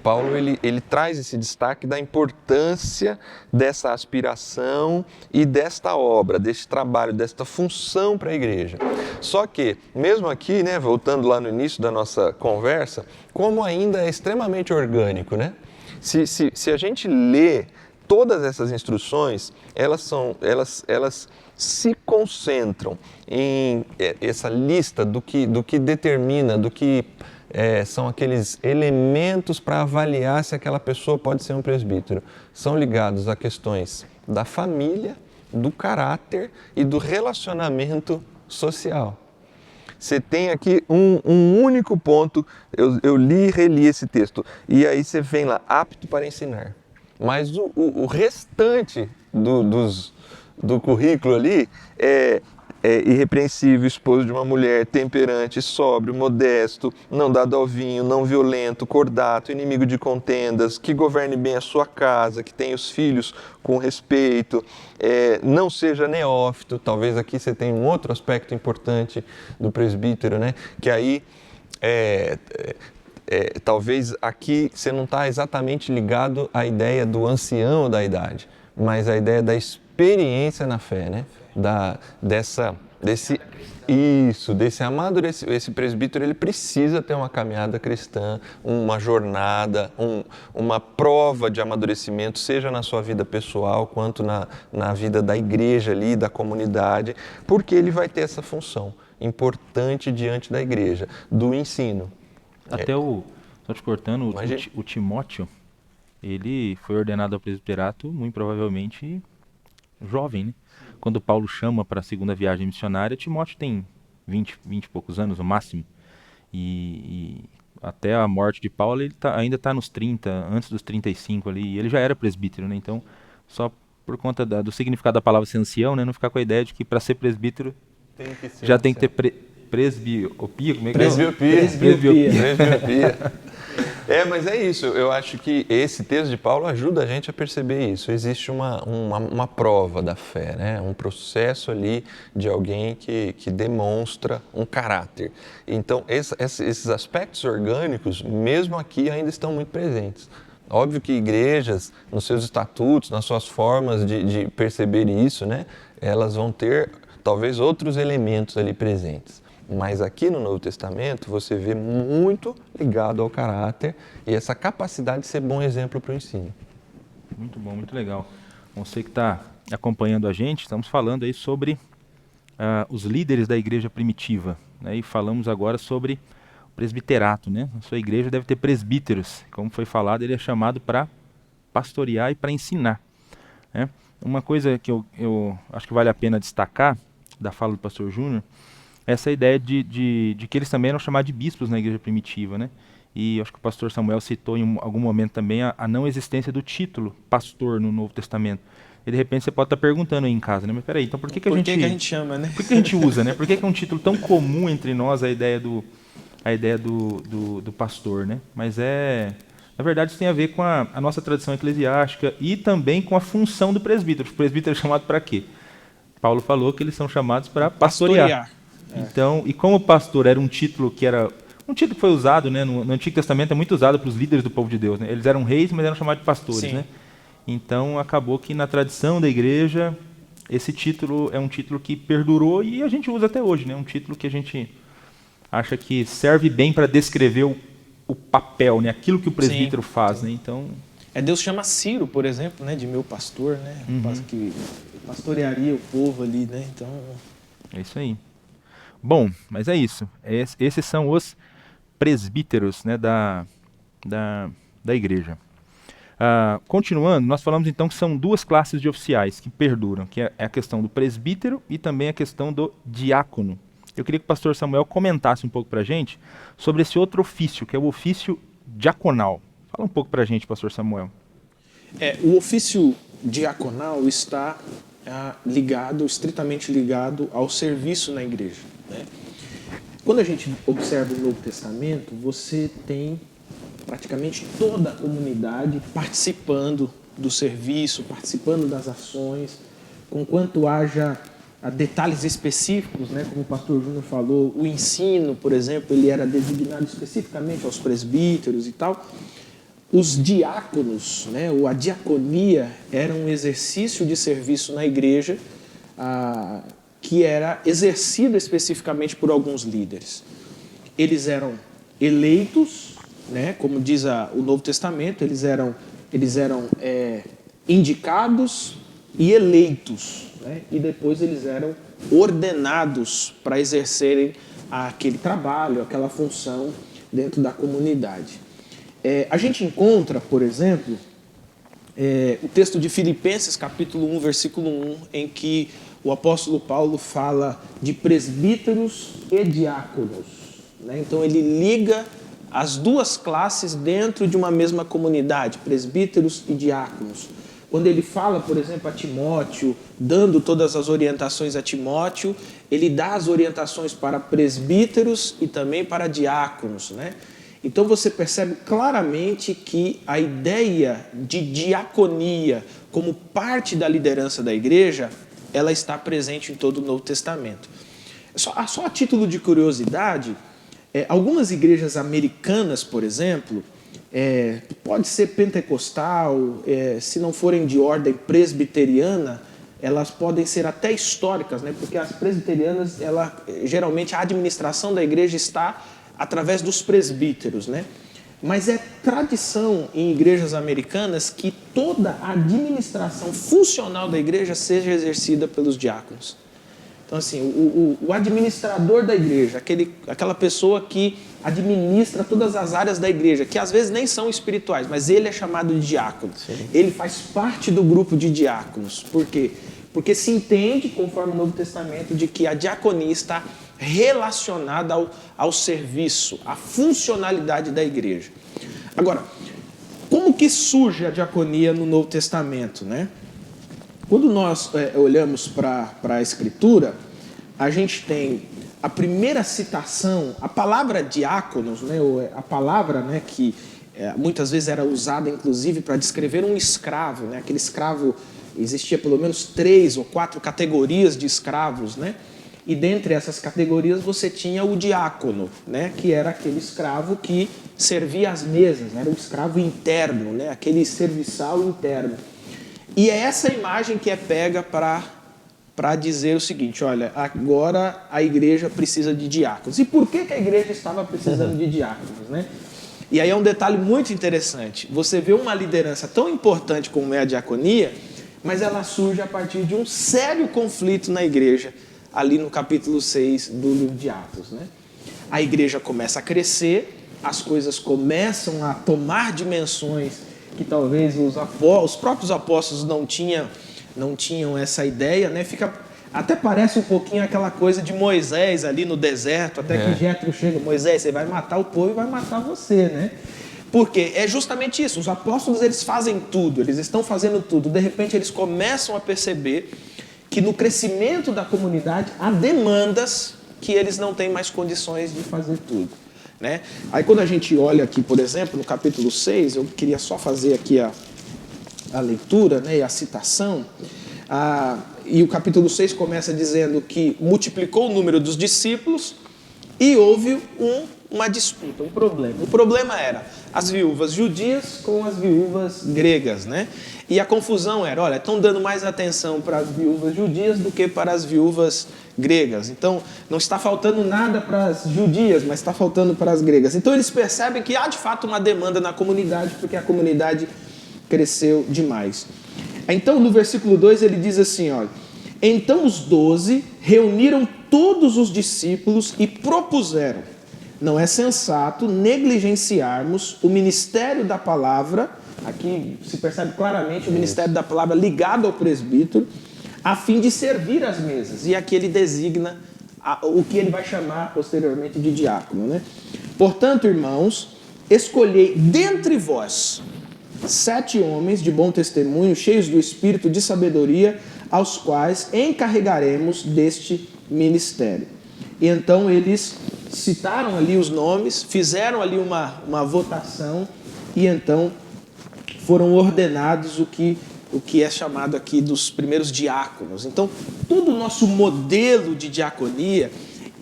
Paulo ele traz esse destaque da importância dessa aspiração e desta obra, deste trabalho, desta função para a igreja. Só que, mesmo aqui, né, voltando lá no início da nossa conversa, como ainda é extremamente orgânico, né? Se a gente lê todas essas instruções, elas se concentram em essa lista do que determina, do que são aqueles elementos para avaliar se aquela pessoa pode ser um presbítero. São ligados a questões da família, do caráter e do relacionamento social. Você tem aqui um único ponto, eu li e reli esse texto, e aí você vem lá, apto para ensinar. Mas o restante do currículo ali é irrepreensível, esposo de uma mulher, temperante, sóbrio, modesto, não dado ao vinho, não violento, cordato, inimigo de contendas, que governe bem a sua casa, que tenha os filhos com respeito, não seja neófito. Talvez aqui você tenha um outro aspecto importante do presbítero, né? Que aí talvez aqui você não está exatamente ligado à ideia do ancião da idade, mas a ideia da experiência na fé, né? Desse amadurecimento. Esse presbítero, ele precisa ter uma caminhada cristã, uma jornada, uma prova de amadurecimento, seja na sua vida pessoal, quanto na vida da igreja ali, da comunidade, porque ele vai ter essa função importante diante da igreja, do ensino. Só te cortando, o Timóteo, ele foi ordenado ao presbiterato muito provavelmente jovem, né? Quando Paulo chama para a segunda viagem missionária, Timóteo tem 20 e poucos anos, no máximo. E até a morte de Paulo, ele ainda está nos 30, antes dos 35 ali, e ele já era presbítero, né? Então, só por conta do significado da palavra ser ancião, né? Não ficar com a ideia de que para ser presbítero já tem que ter presbiopia, como é que Presbiopia. Mas é isso, eu acho que esse texto de Paulo ajuda a gente a perceber isso. Existe uma prova da fé, né? Um processo ali de alguém que demonstra um caráter. Então, esses aspectos orgânicos, mesmo aqui, ainda estão muito presentes. Óbvio que igrejas, nos seus estatutos, nas suas formas de perceber isso, né? Elas vão ter, talvez, outros elementos ali presentes. Mas aqui no Novo Testamento você vê muito ligado ao caráter e essa capacidade de ser bom exemplo para o ensino. Muito bom, muito legal. Você que está acompanhando a gente, estamos falando aí sobre os líderes da igreja primitiva, né? E falamos agora sobre o presbiterato, né? A sua igreja deve ter presbíteros. Como foi falado, ele é chamado para pastorear e para ensinar, né? Uma coisa que eu acho que vale a pena destacar da fala do pastor Júnior, essa ideia de que eles também eram chamados de bispos na igreja primitiva, né? E acho que o pastor Samuel citou em algum momento também a não existência do título pastor no Novo Testamento. E de repente você pode estar perguntando aí em casa, né? Mas peraí, então por que a gente chama, né? Por que a gente usa, né? Por que é um título tão comum entre nós a ideia do pastor, né? Mas na verdade isso tem a ver com a nossa tradição eclesiástica e também com a função do presbítero. O presbítero é chamado para quê? Paulo falou que eles são chamados para pastorear. Então, e como pastor era um título que foi usado, né, no Antigo Testamento, é muito usado para os líderes do povo de Deus, né? Eles eram reis, mas eram chamados de pastores, né? Então acabou que na tradição da igreja esse título é um título que perdurou e a gente usa até hoje, né? Um título que a gente acha que serve bem para descrever o papel, né? Aquilo que o presbítero faz, né? Então Deus chama Ciro, por exemplo, né, de meu pastor, né? Que pastorearia o povo ali, né? Então é isso aí. Bom, mas é isso. Esses são os presbíteros, né, da igreja. Continuando, nós falamos então que são duas classes de oficiais que perduram, que é a questão do presbítero e também a questão do diácono. Eu queria que o pastor Samuel comentasse um pouco para a gente sobre esse outro ofício, que é o ofício diaconal. Fala um pouco para a gente, pastor Samuel. O ofício diaconal está estritamente ligado ao serviço na igreja, né? Quando a gente observa o Novo Testamento, você tem praticamente toda a comunidade participando do serviço, participando das ações, conquanto haja detalhes específicos, né? Como o pastor Júnior falou, o ensino, por exemplo, ele era designado especificamente aos presbíteros e tal. Os diáconos, né, ou a diaconia, era um exercício de serviço na igreja que era exercido especificamente por alguns líderes. Eles eram eleitos, né, como diz o Novo Testamento, eles eram indicados e eleitos, né, e depois eles eram ordenados para exercerem aquele trabalho, aquela função dentro da comunidade. A gente encontra, por exemplo, o texto de Filipenses, capítulo 1, versículo 1, em que o apóstolo Paulo fala de presbíteros e diáconos, né? Então ele liga as duas classes dentro de uma mesma comunidade, presbíteros e diáconos. Quando ele fala, por exemplo, a Timóteo, dando todas as orientações a Timóteo, ele dá as orientações para presbíteros e também para diáconos, né? Então você percebe claramente que a ideia de diaconia como parte da liderança da igreja, ela está presente em todo o Novo Testamento. Só a título de curiosidade, algumas igrejas americanas, por exemplo, pode ser pentecostal, se não forem de ordem presbiteriana, elas podem ser até históricas, né? Porque as presbiterianas, geralmente a administração da igreja está através dos presbíteros, né? Mas é tradição em igrejas americanas que toda a administração funcional da igreja seja exercida pelos diáconos. Então, assim, o administrador da igreja, aquela pessoa que administra todas as áreas da igreja, que às vezes nem são espirituais, mas ele é chamado de diácono. Sim. Ele faz parte do grupo de diáconos. Por quê? Porque se entende, conforme o Novo Testamento, de que a diaconia está relacionada ao serviço, à funcionalidade da igreja. Agora, como que surge a diaconia no Novo Testamento, né? Quando nós olhamos para a Escritura, a gente tem a primeira citação, a palavra diáconos, né, a palavra, né, que muitas vezes era usada inclusive para descrever um escravo, né, aquele escravo, existia pelo menos 3 ou 4 categorias de escravos, né, e dentre essas categorias você tinha o diácono, né, que era aquele escravo que servia às mesas, né, era um escravo interno, né, aquele serviçal interno. E é essa imagem que é pega para dizer o seguinte, olha, agora a igreja precisa de diáconos. E por que a igreja estava precisando de diáconos, né? E aí é um detalhe muito interessante. Você vê uma liderança tão importante como é a diaconia, mas ela surge a partir de um sério conflito na igreja, ali no capítulo 6 do livro de Atos, né? A igreja começa a crescer, as coisas começam a tomar dimensões que talvez os próprios apóstolos não tinham essa ideia, né? Até parece um pouquinho aquela coisa de Moisés ali no deserto, até que Jétro chega, Moisés, você vai matar o povo e vai matar você, né? Porque é justamente isso, os apóstolos eles fazem tudo, eles estão fazendo tudo, de repente eles começam a perceber que no crescimento da comunidade há demandas que eles não têm mais condições de fazer tudo. Né? Aí quando a gente olha aqui, por exemplo, no capítulo 6, eu queria só fazer aqui a leitura, né, e a citação, e o capítulo 6 começa dizendo que multiplicou o número dos discípulos e houve uma disputa, um problema. O problema era as viúvas judias com as viúvas gregas, né? E a confusão era, olha, estão dando mais atenção para as viúvas judias do que para as viúvas gregas. Então, não está faltando nada para as judias, mas está faltando para as gregas. Então, eles percebem que há, de fato, uma demanda na comunidade, porque a comunidade cresceu demais. Então, no versículo 2, ele diz assim, olha, então os 12 reuniram todos os discípulos e propuseram, não é sensato negligenciarmos o ministério da palavra, aqui se percebe claramente o ministério da palavra ligado ao presbítero, a fim de servir as mesas. E aqui ele designa o que ele vai chamar posteriormente de diácono, né? Portanto, irmãos, escolhei dentre vós 7 homens de bom testemunho, cheios do espírito de sabedoria, aos quais encarregaremos deste ministério. E então eles citaram ali os nomes, fizeram ali uma votação e então foram ordenados o que é chamado aqui dos primeiros diáconos. Então, todo o nosso modelo de diaconia,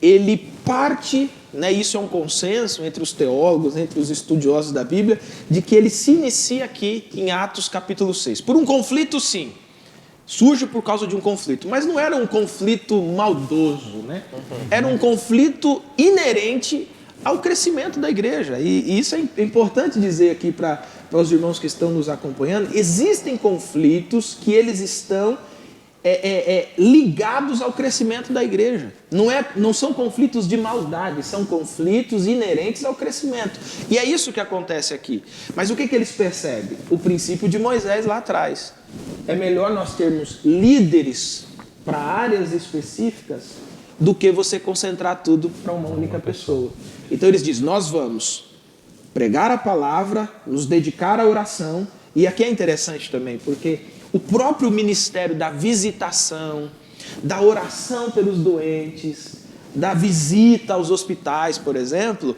ele parte, né, isso é um consenso entre os teólogos, entre os estudiosos da Bíblia, de que ele se inicia aqui em Atos capítulo 6. Por um conflito, sim. Surge por causa de um conflito, mas não era um conflito maldoso, né? Era um conflito inerente ao crescimento da igreja. E isso é importante dizer aqui para os irmãos que estão nos acompanhando. Existem conflitos que eles estão ligados ao crescimento da igreja. Não são conflitos de maldade, são conflitos inerentes ao crescimento. E é isso que acontece aqui. Mas o que eles percebem? O princípio de Moisés lá atrás. É melhor nós termos líderes para áreas específicas do que você concentrar tudo para uma única pessoa. Então eles dizem, nós vamos pregar a palavra, nos dedicar à oração. E aqui é interessante também, porque o próprio ministério da visitação, da oração pelos doentes, da visita aos hospitais, por exemplo,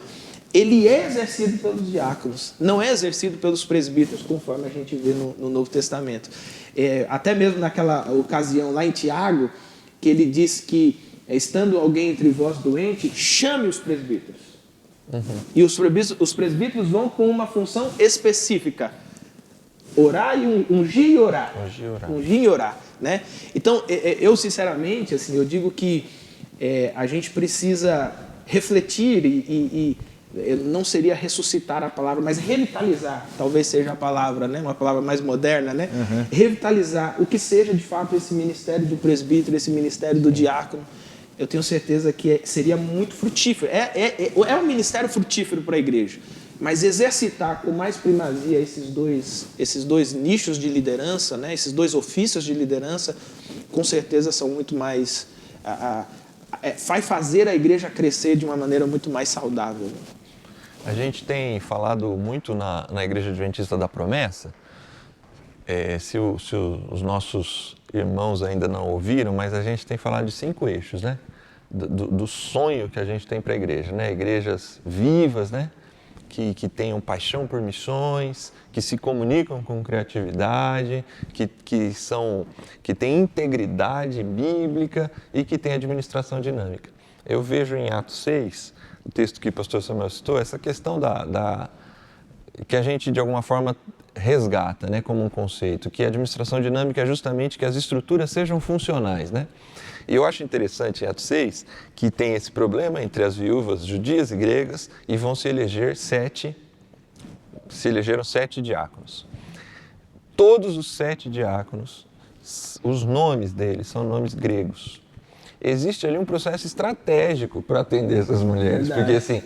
ele é exercido pelos diáconos, não é exercido pelos presbíteros, conforme a gente vê no Novo Testamento. Até mesmo naquela ocasião lá em Tiago, que ele diz que, estando alguém entre vós doente, chame os presbíteros. E os presbíteros vão com uma função específica. Orar e ungir e orar. Ungir e orar, né? Então, eu sinceramente, assim, eu digo que a gente precisa refletir e não seria ressuscitar a palavra, mas revitalizar, talvez seja a palavra, né? Uma palavra mais moderna, né? Revitalizar o que seja de fato esse ministério do presbítero, esse ministério do diácono. Eu tenho certeza que seria muito frutífero. É um ministério frutífero para a igreja, mas exercitar com mais primazia esses dois nichos de liderança, né? Esses dois ofícios de liderança, com certeza são muito mais... vai fazer a igreja crescer de uma maneira muito mais saudável. A gente tem falado muito na Igreja Adventista da Promessa, se os nossos irmãos ainda não ouviram, mas a gente tem falado de 5 eixos, né? Do sonho que a gente tem para a igreja, né? Igrejas vivas, né? Que tenham paixão por missões, que se comunicam com criatividade, que têm integridade bíblica e que têm administração dinâmica. Eu vejo em Atos 6, o texto que o pastor Samuel citou, essa questão que a gente de alguma forma resgata, né, como um conceito, que a administração dinâmica é justamente que as estruturas sejam funcionais, né? E eu acho interessante em Atos 6 que tem esse problema entre as viúvas judias e gregas e vão se elegeram 7 diáconos. Todos os 7 diáconos, os nomes deles são nomes gregos. Existe ali um processo estratégico para atender essas mulheres, porque assim,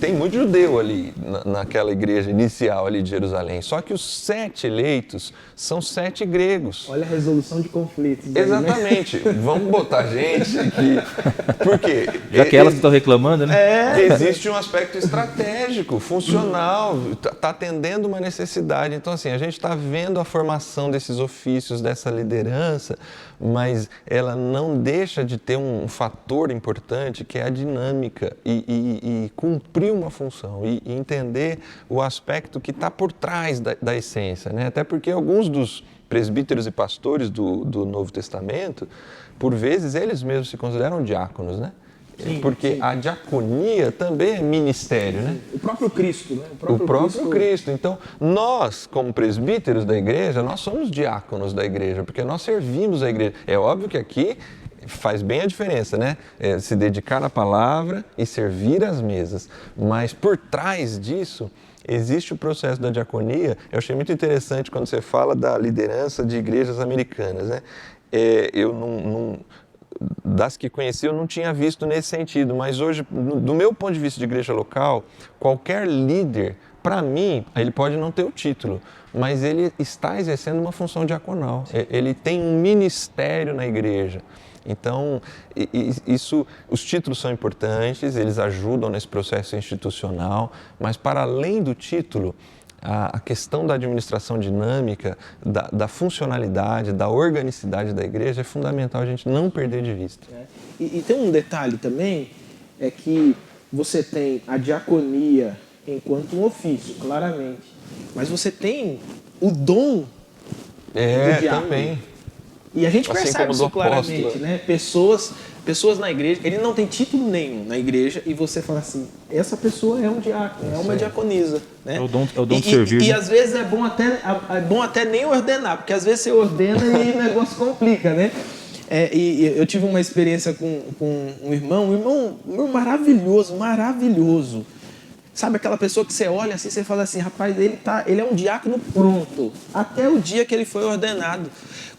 tem muito judeu ali naquela igreja inicial ali de Jerusalém, só que os 7 eleitos são 7 gregos. Olha a resolução de conflitos. Exatamente, aí, né? Vamos botar gente aqui, porque... Já que elas estão reclamando, né? Existe um aspecto estratégico, funcional, está atendendo uma necessidade. Então assim, a gente está vendo a formação desses ofícios, dessa liderança, mas ela não deixa de ter um fator importante que é a dinâmica e cumprir uma função e entender o aspecto que está por trás da essência, né? Até porque alguns dos presbíteros e pastores do Novo Testamento, por vezes eles mesmos se consideram diáconos, né? Sim, porque sim. A diaconia também é ministério, né? O próprio Cristo, né? O próprio Cristo. Então, nós, como presbíteros da igreja, nós somos diáconos da igreja, porque nós servimos a igreja. É óbvio que aqui faz bem a diferença, né? Se dedicar à palavra e servir às mesas. Mas por trás disso, existe o processo da diaconia. Eu achei muito interessante quando você fala da liderança de igrejas americanas, né? Eu não das que conheci, eu não tinha visto nesse sentido, mas hoje, do meu ponto de vista de igreja local, qualquer líder, para mim, ele pode não ter o título, mas ele está exercendo uma função diaconal, ele tem um ministério na igreja. Então, os títulos são importantes, eles ajudam nesse processo institucional, mas para além do título, a questão da administração dinâmica, da funcionalidade, da organicidade da igreja é fundamental a gente não perder de vista. E tem um detalhe também, é que você tem a diaconia enquanto um ofício, claramente, mas você tem o dom do diácono. Também. E a gente percebe isso claramente, né? Pessoas na igreja, ele não tem título nenhum na igreja e você fala assim, essa pessoa é um diácono, é uma diaconisa, né? É o dom de servir. E às vezes é bom até nem ordenar, porque às vezes você ordena e o negócio complica, né? E eu tive uma experiência com um irmão maravilhoso. Sabe aquela pessoa que você olha assim, você fala assim, rapaz, ele é um diácono pronto, até o dia que ele foi ordenado.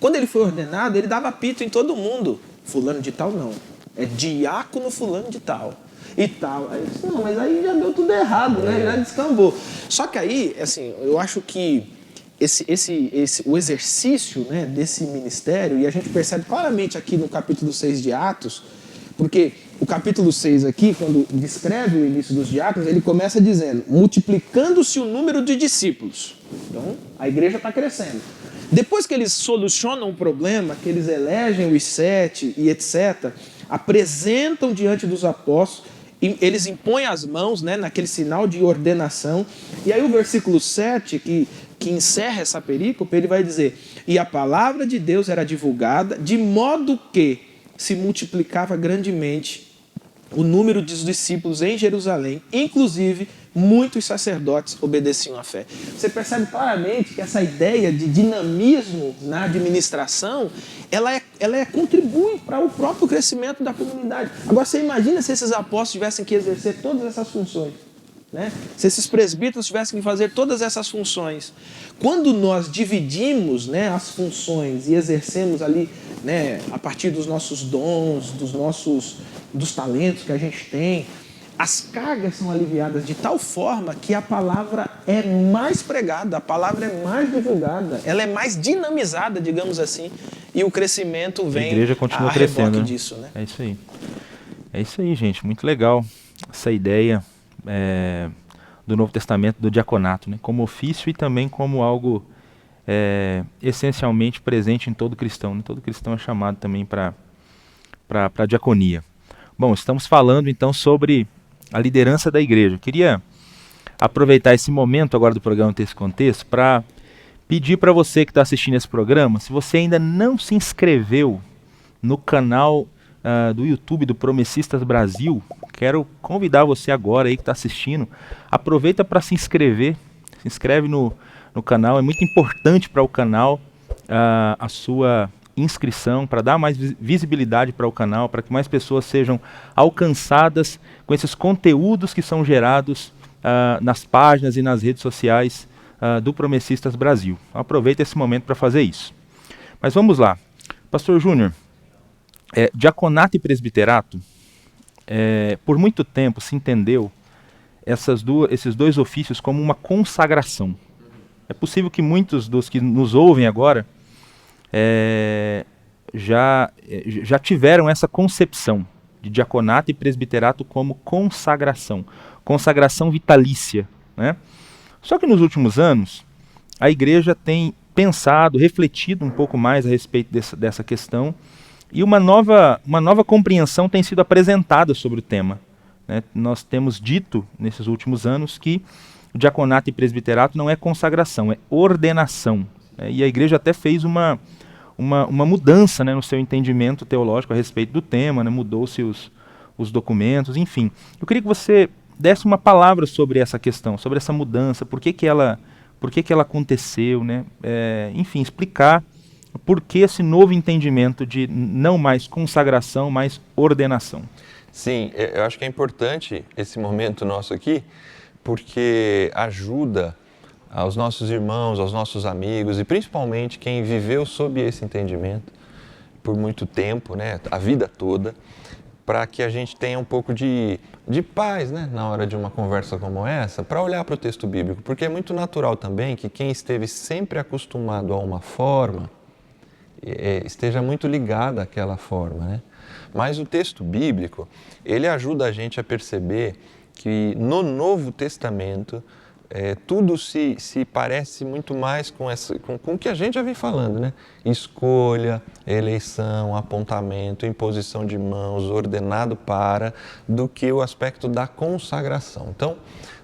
Quando ele foi ordenado, ele dava apito em todo mundo. Fulano de tal não, é diácono fulano de tal e tal. Aí eu disse, não, mas aí já deu tudo errado, né? Já descambou. Só que aí, assim, eu acho que o exercício, né, desse ministério, e a gente percebe claramente aqui no capítulo 6 de Atos, porque o capítulo 6 aqui, quando descreve o início dos diáconos, ele começa dizendo, multiplicando-se o número de discípulos. Então, a igreja está crescendo. Depois que eles solucionam o problema, que eles elegem os 7 e etc., apresentam diante dos apóstolos, e eles impõem as mãos, né, naquele sinal de ordenação. E aí o versículo 7, que encerra essa perícope, ele vai dizer, e a palavra de Deus era divulgada, de modo que se multiplicava grandemente o número dos discípulos em Jerusalém, inclusive muitos sacerdotes obedeciam à fé. Você percebe claramente que essa ideia de dinamismo na administração, ela contribui para o próprio crescimento da comunidade. Agora você imagina se esses apóstolos tivessem que exercer todas essas funções, né? Se esses presbíteros tivessem que fazer todas essas funções. Quando nós dividimos, né, as funções e exercemos ali, né, a partir dos nossos dons, dos talentos que a gente tem, as cargas são aliviadas de tal forma que a palavra é mais pregada, a palavra é mais divulgada, ela é mais dinamizada, digamos assim, e o crescimento vem a igreja continua crescendo, né? Disso, né? É isso aí. É isso aí, gente. Muito legal essa ideia do Novo Testamento, do diaconato, né? Como ofício e também como algo essencialmente presente em todo cristão, né? Todo cristão é chamado também para a diaconia. Bom, estamos falando então sobre a liderança da igreja. Eu queria aproveitar esse momento agora do programa Texto e Contexto para pedir para você que está assistindo esse programa, se você ainda não se inscreveu no canal do YouTube do Promessistas Brasil, quero convidar você agora aí que está assistindo, aproveita para se inscrever, se inscreve no canal, é muito importante para o canal a sua inscrição, para dar mais visibilidade para o canal, para que mais pessoas sejam alcançadas com esses conteúdos que são gerados nas páginas e nas redes sociais do Promessistas Brasil. Aproveita esse momento para fazer isso. Mas vamos lá. Pastor Júnior, diaconato e presbiterato, por muito tempo se entendeu esses dois ofícios como uma consagração. É possível que muitos dos que nos ouvem agora já tiveram essa concepção de diaconato e presbiterato como consagração vitalícia, né? Só que nos últimos anos a igreja tem pensado, refletido um pouco mais a respeito dessa questão, e uma nova compreensão tem sido apresentada sobre o tema, né? Nós temos dito nesses últimos anos que o diaconato e presbiterato não é consagração, é ordenação, né? E a igreja até fez uma mudança, né, no seu entendimento teológico a respeito do tema, né? Mudou-se os documentos, enfim. Eu queria que você desse uma palavra sobre essa questão, sobre essa mudança, por que ela aconteceu, né? Enfim, explicar por que esse novo entendimento de não mais consagração, mas ordenação. Sim, eu acho que é importante esse momento nosso aqui, porque ajuda aos nossos irmãos, aos nossos amigos e principalmente quem viveu sob esse entendimento por muito tempo, né, a vida toda, para que a gente tenha um pouco de paz, né, na hora de uma conversa como essa, para olhar para o texto bíblico, porque é muito natural também que quem esteve sempre acostumado a uma forma esteja muito ligado àquela forma, né? Mas o texto bíblico, ele ajuda a gente a perceber que no Novo Testamento tudo se parece muito mais com o que a gente já vem falando, né? Escolha, eleição, apontamento, imposição de mãos, ordenado para, do que o aspecto da consagração. Então,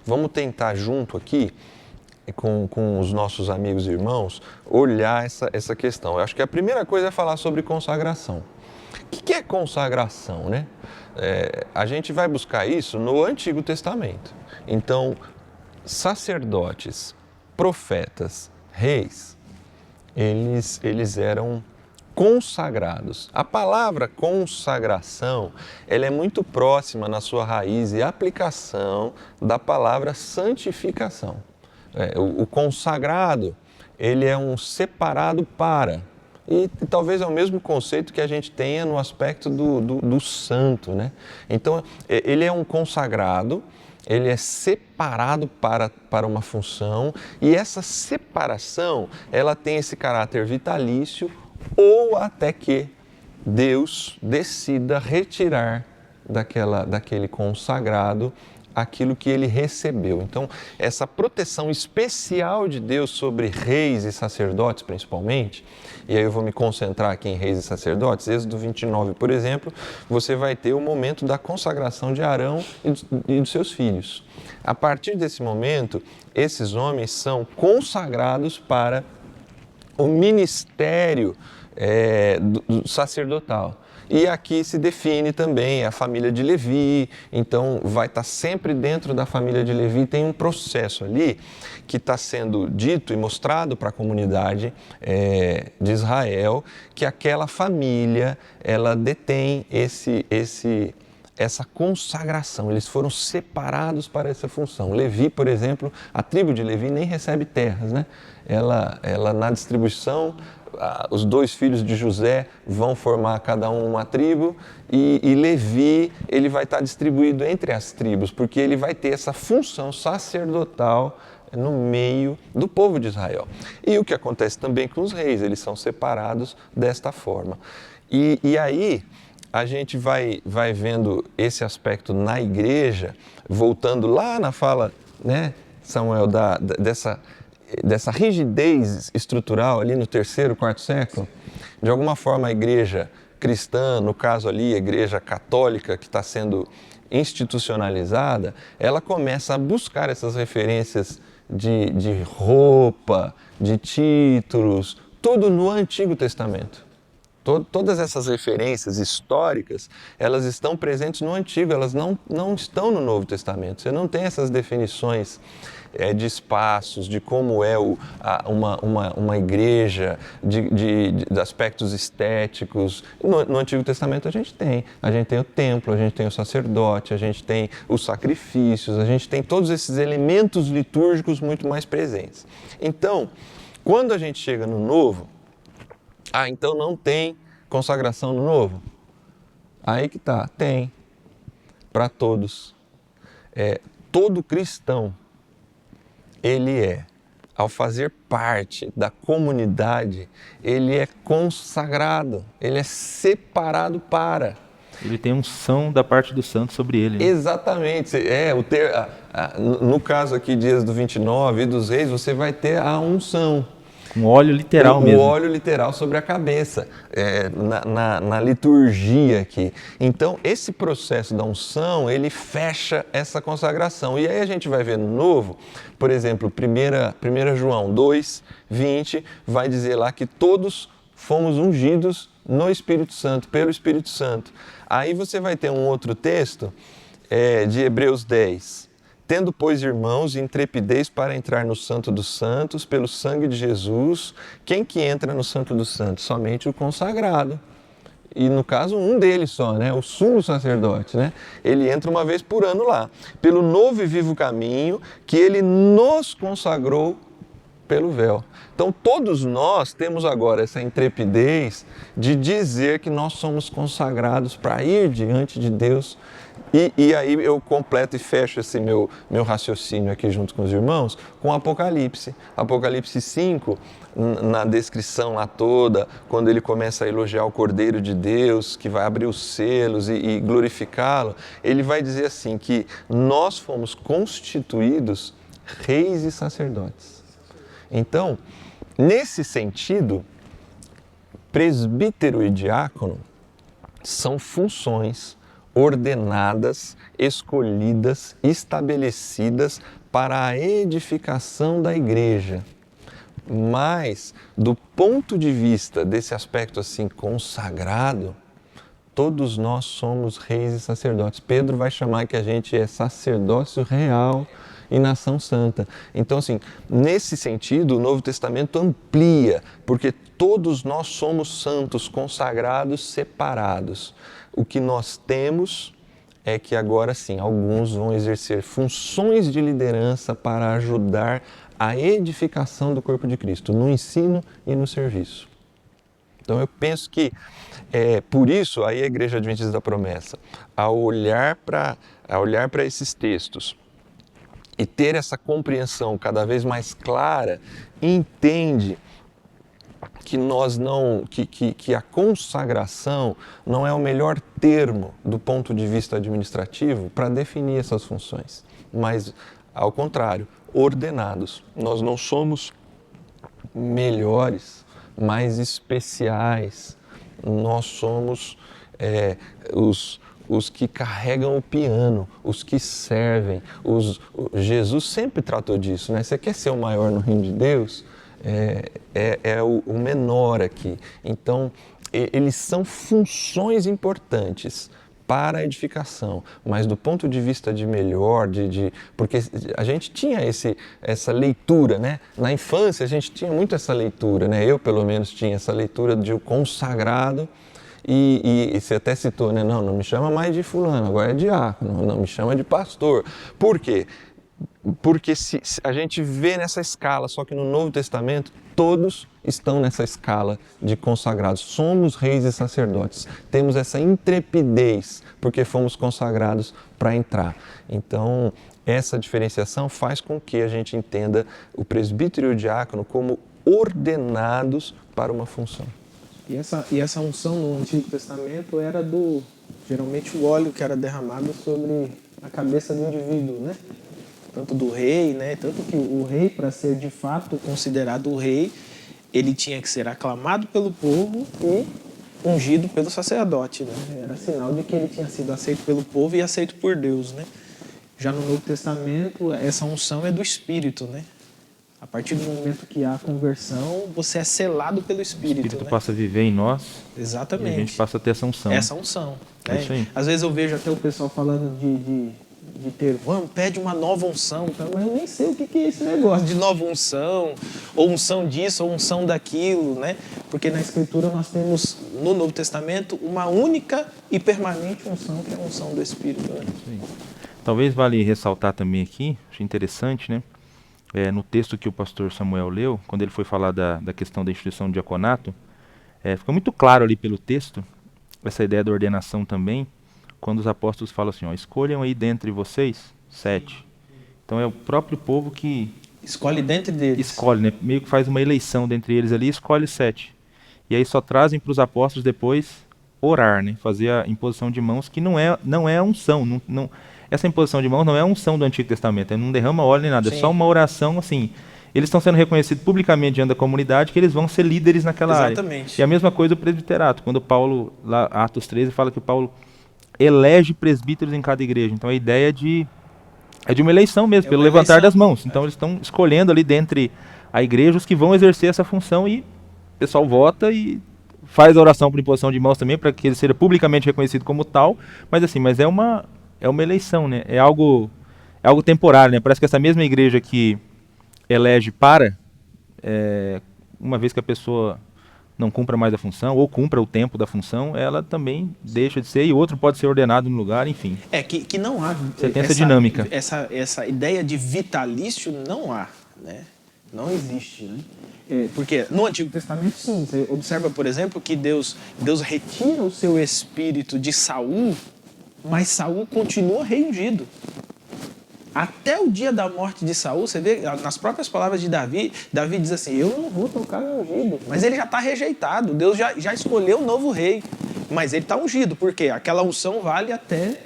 vamos tentar junto aqui, com os nossos amigos e irmãos, olhar essa questão. Eu acho que a primeira coisa é falar sobre consagração. O que é consagração, né? A gente vai buscar isso no Antigo Testamento. Então, sacerdotes, profetas, reis, eles eram consagrados. A palavra consagração, ela é muito próxima na sua raiz e aplicação da palavra santificação. O consagrado, ele é um separado para. E talvez é o mesmo conceito que a gente tenha no aspecto do santo, né? Então, ele é um consagrado, ele é separado para uma função, e essa separação, ela tem esse caráter vitalício ou até que Deus decida retirar daquele consagrado aquilo que ele recebeu. Então, essa proteção especial de Deus sobre reis e sacerdotes, principalmente, e aí eu vou me concentrar aqui em reis e sacerdotes, Êxodo 29, por exemplo, você vai ter o momento da consagração de Arão e dos seus filhos. A partir desse momento, esses homens são consagrados para o ministério do sacerdotal. E aqui se define também a família de Levi, então vai estar sempre dentro da família de Levi, tem um processo ali que está sendo dito e mostrado para a comunidade de Israel, que aquela família, ela detém essa consagração, eles foram separados para essa função. Levi, por exemplo, a tribo de Levi nem recebe terras, né? Ela na distribuição, os 2 filhos de José vão formar cada um uma tribo e Levi, ele vai estar distribuído entre as tribos, porque ele vai ter essa função sacerdotal no meio do povo de Israel. E o que acontece também com os reis, eles são separados desta forma. E aí a gente vai vendo esse aspecto na igreja, voltando lá na fala, né, Samuel, dessa rigidez estrutural ali no 3º, 4º século. De alguma forma a igreja cristã, no caso ali a igreja católica que está sendo institucionalizada, ela começa a buscar essas referências de roupa, de títulos, tudo no Antigo Testamento. Todas essas referências históricas, elas estão presentes no Antigo, elas não estão no Novo Testamento. Você não tem essas definições de espaços, de como é uma igreja, de aspectos estéticos. No Antigo Testamento a gente tem o templo, a gente tem o sacerdote, a gente tem os sacrifícios, a gente tem todos esses elementos litúrgicos muito mais presentes. Então, quando a gente chega no Novo, então não tem consagração no Novo? Aí que tá, tem, para todos. Todo cristão, ele ao fazer parte da comunidade, ele é consagrado, ele é separado para. Ele tem unção da parte do santo sobre ele. Né? Exatamente. No caso aqui de Êxodo 29 e dos reis, você vai ter a unção. Um óleo literal mesmo. Um óleo literal sobre a cabeça, na liturgia aqui. Então, esse processo da unção, ele fecha essa consagração. E aí a gente vai ver no Novo, por exemplo, 1 João 2, 20, vai dizer lá que todos fomos ungidos no Espírito Santo, pelo Espírito Santo. Aí você vai ter um outro texto de Hebreus 10. Tendo, pois, irmãos, intrepidez para entrar no Santo dos Santos, pelo sangue de Jesus. Quem que entra no Santo dos Santos? Somente o consagrado. E, no caso, um deles só, né? O sumo sacerdote, né? Ele entra uma vez por ano lá. Pelo novo e vivo caminho que ele nos consagrou pelo véu. Então, todos nós temos agora essa intrepidez de dizer que nós somos consagrados para ir diante de Deus. E aí eu completo e fecho esse meu raciocínio aqui junto com os irmãos com Apocalipse. Apocalipse 5, na descrição lá toda, quando ele começa a elogiar o Cordeiro de Deus, que vai abrir os selos e glorificá-lo, ele vai dizer assim que nós fomos constituídos reis e sacerdotes. Então, nesse sentido, presbítero e diácono são funções ordenadas, escolhidas, estabelecidas para a edificação da igreja. Mas, do ponto de vista desse aspecto assim consagrado, todos nós somos reis e sacerdotes. Pedro vai chamar que a gente é sacerdócio real e nação santa. Então, assim, nesse sentido, o Novo Testamento amplia, porque todos nós somos santos, consagrados, separados. O que nós temos é que agora sim, alguns vão exercer funções de liderança para ajudar a edificação do corpo de Cristo, no ensino e no serviço. Então eu penso que, por isso, aí a Igreja Adventista da Promessa, ao olhar para esses textos e ter essa compreensão cada vez mais clara, entende que a consagração não é o melhor termo do ponto de vista administrativo para definir essas funções, mas, ao contrário, ordenados. Nós não somos melhores, mais especiais. Nós somos os que carregam o piano, os que servem. Jesus sempre tratou disso, né? Você quer ser o maior no reino de Deus? é o menor aqui. Então, eles são funções importantes para a edificação, mas do ponto de vista de melhor, porque a gente tinha essa leitura, né? Na infância a gente tinha muito essa leitura, né? Eu pelo menos tinha essa leitura de o consagrado, e você até citou, né? Não me chama mais de fulano, agora é diácono, não me chama de pastor. Por quê? Porque se a gente vê nessa escala, só que no Novo Testamento todos estão nessa escala de consagrados. Somos reis e sacerdotes. Temos essa intrepidez porque fomos consagrados para entrar. Então, essa diferenciação faz com que a gente entenda o presbítero e o diácono como ordenados para uma função. E essa unção no Antigo Testamento era geralmente o óleo que era derramado sobre a cabeça do indivíduo, né? Tanto do rei, né? Tanto que o rei, para ser de fato considerado o rei, ele tinha que ser aclamado pelo povo e ungido pelo sacerdote, né? Era sinal de que ele tinha sido aceito pelo povo e aceito por Deus, né? Já no Novo Testamento, essa unção é do Espírito, né? A partir do momento que há conversão, você é selado pelo Espírito. O Espírito né? passa a viver em nós. Exatamente. E a gente passa a ter essa unção. Essa unção. É isso aí. Às vezes eu vejo até o pessoal falando de ter, pede uma nova unção, mas eu nem sei o que é esse negócio de nova unção, ou unção disso, ou unção daquilo, né? Porque na Escritura nós temos, no Novo Testamento, uma única e permanente unção, que é a unção do Espírito. Né? Sim. Talvez vale ressaltar também aqui, achei interessante, né? No texto que o pastor Samuel leu, quando ele foi falar da questão da instituição do diaconato, ficou muito claro ali pelo texto, essa ideia da ordenação também, quando os apóstolos falam assim, escolham aí dentre vocês 7. Então é o próprio povo que escolhe dentre deles. Escolhe, né? Meio que faz uma eleição dentre eles ali e escolhe 7. E aí só trazem para os apóstolos depois orar, né? Fazer a imposição de mãos, que não é a unção. Essa imposição de mãos não é a unção do Antigo Testamento, não derrama óleo nem nada, Sim. É só uma oração assim. Eles estão sendo reconhecidos publicamente diante da comunidade que eles vão ser líderes naquela área. Exatamente. E a mesma coisa o presbiterato, quando Paulo, lá Atos 13, fala que Paulo elege presbíteros em cada igreja. Então a ideia é de uma eleição mesmo, pelo levantar das mãos. Então eles estão escolhendo ali dentre a igreja os que vão exercer essa função e o pessoal vota e faz a oração por imposição de mãos também para que ele seja publicamente reconhecido como tal. Mas é uma eleição, né? É algo temporário, né? Parece que essa mesma igreja que elege uma vez que a pessoa não cumpra mais a função, ou cumpra o tempo da função, ela também deixa de ser, e outro pode ser ordenado no lugar, enfim. Que não há... Você tem essa dinâmica. Essa ideia de vitalício não há, né? Não existe, né? Porque no Antigo Testamento, sim, você observa, por exemplo, que Deus retira o seu espírito de Saul, mas Saul continua rei ungido. Até o dia da morte de Saul, você vê, nas próprias palavras de Davi diz assim, eu não vou tocar no ungido. Mas ele já está rejeitado, Deus já escolheu o novo rei. Mas ele está ungido, porque aquela unção vale até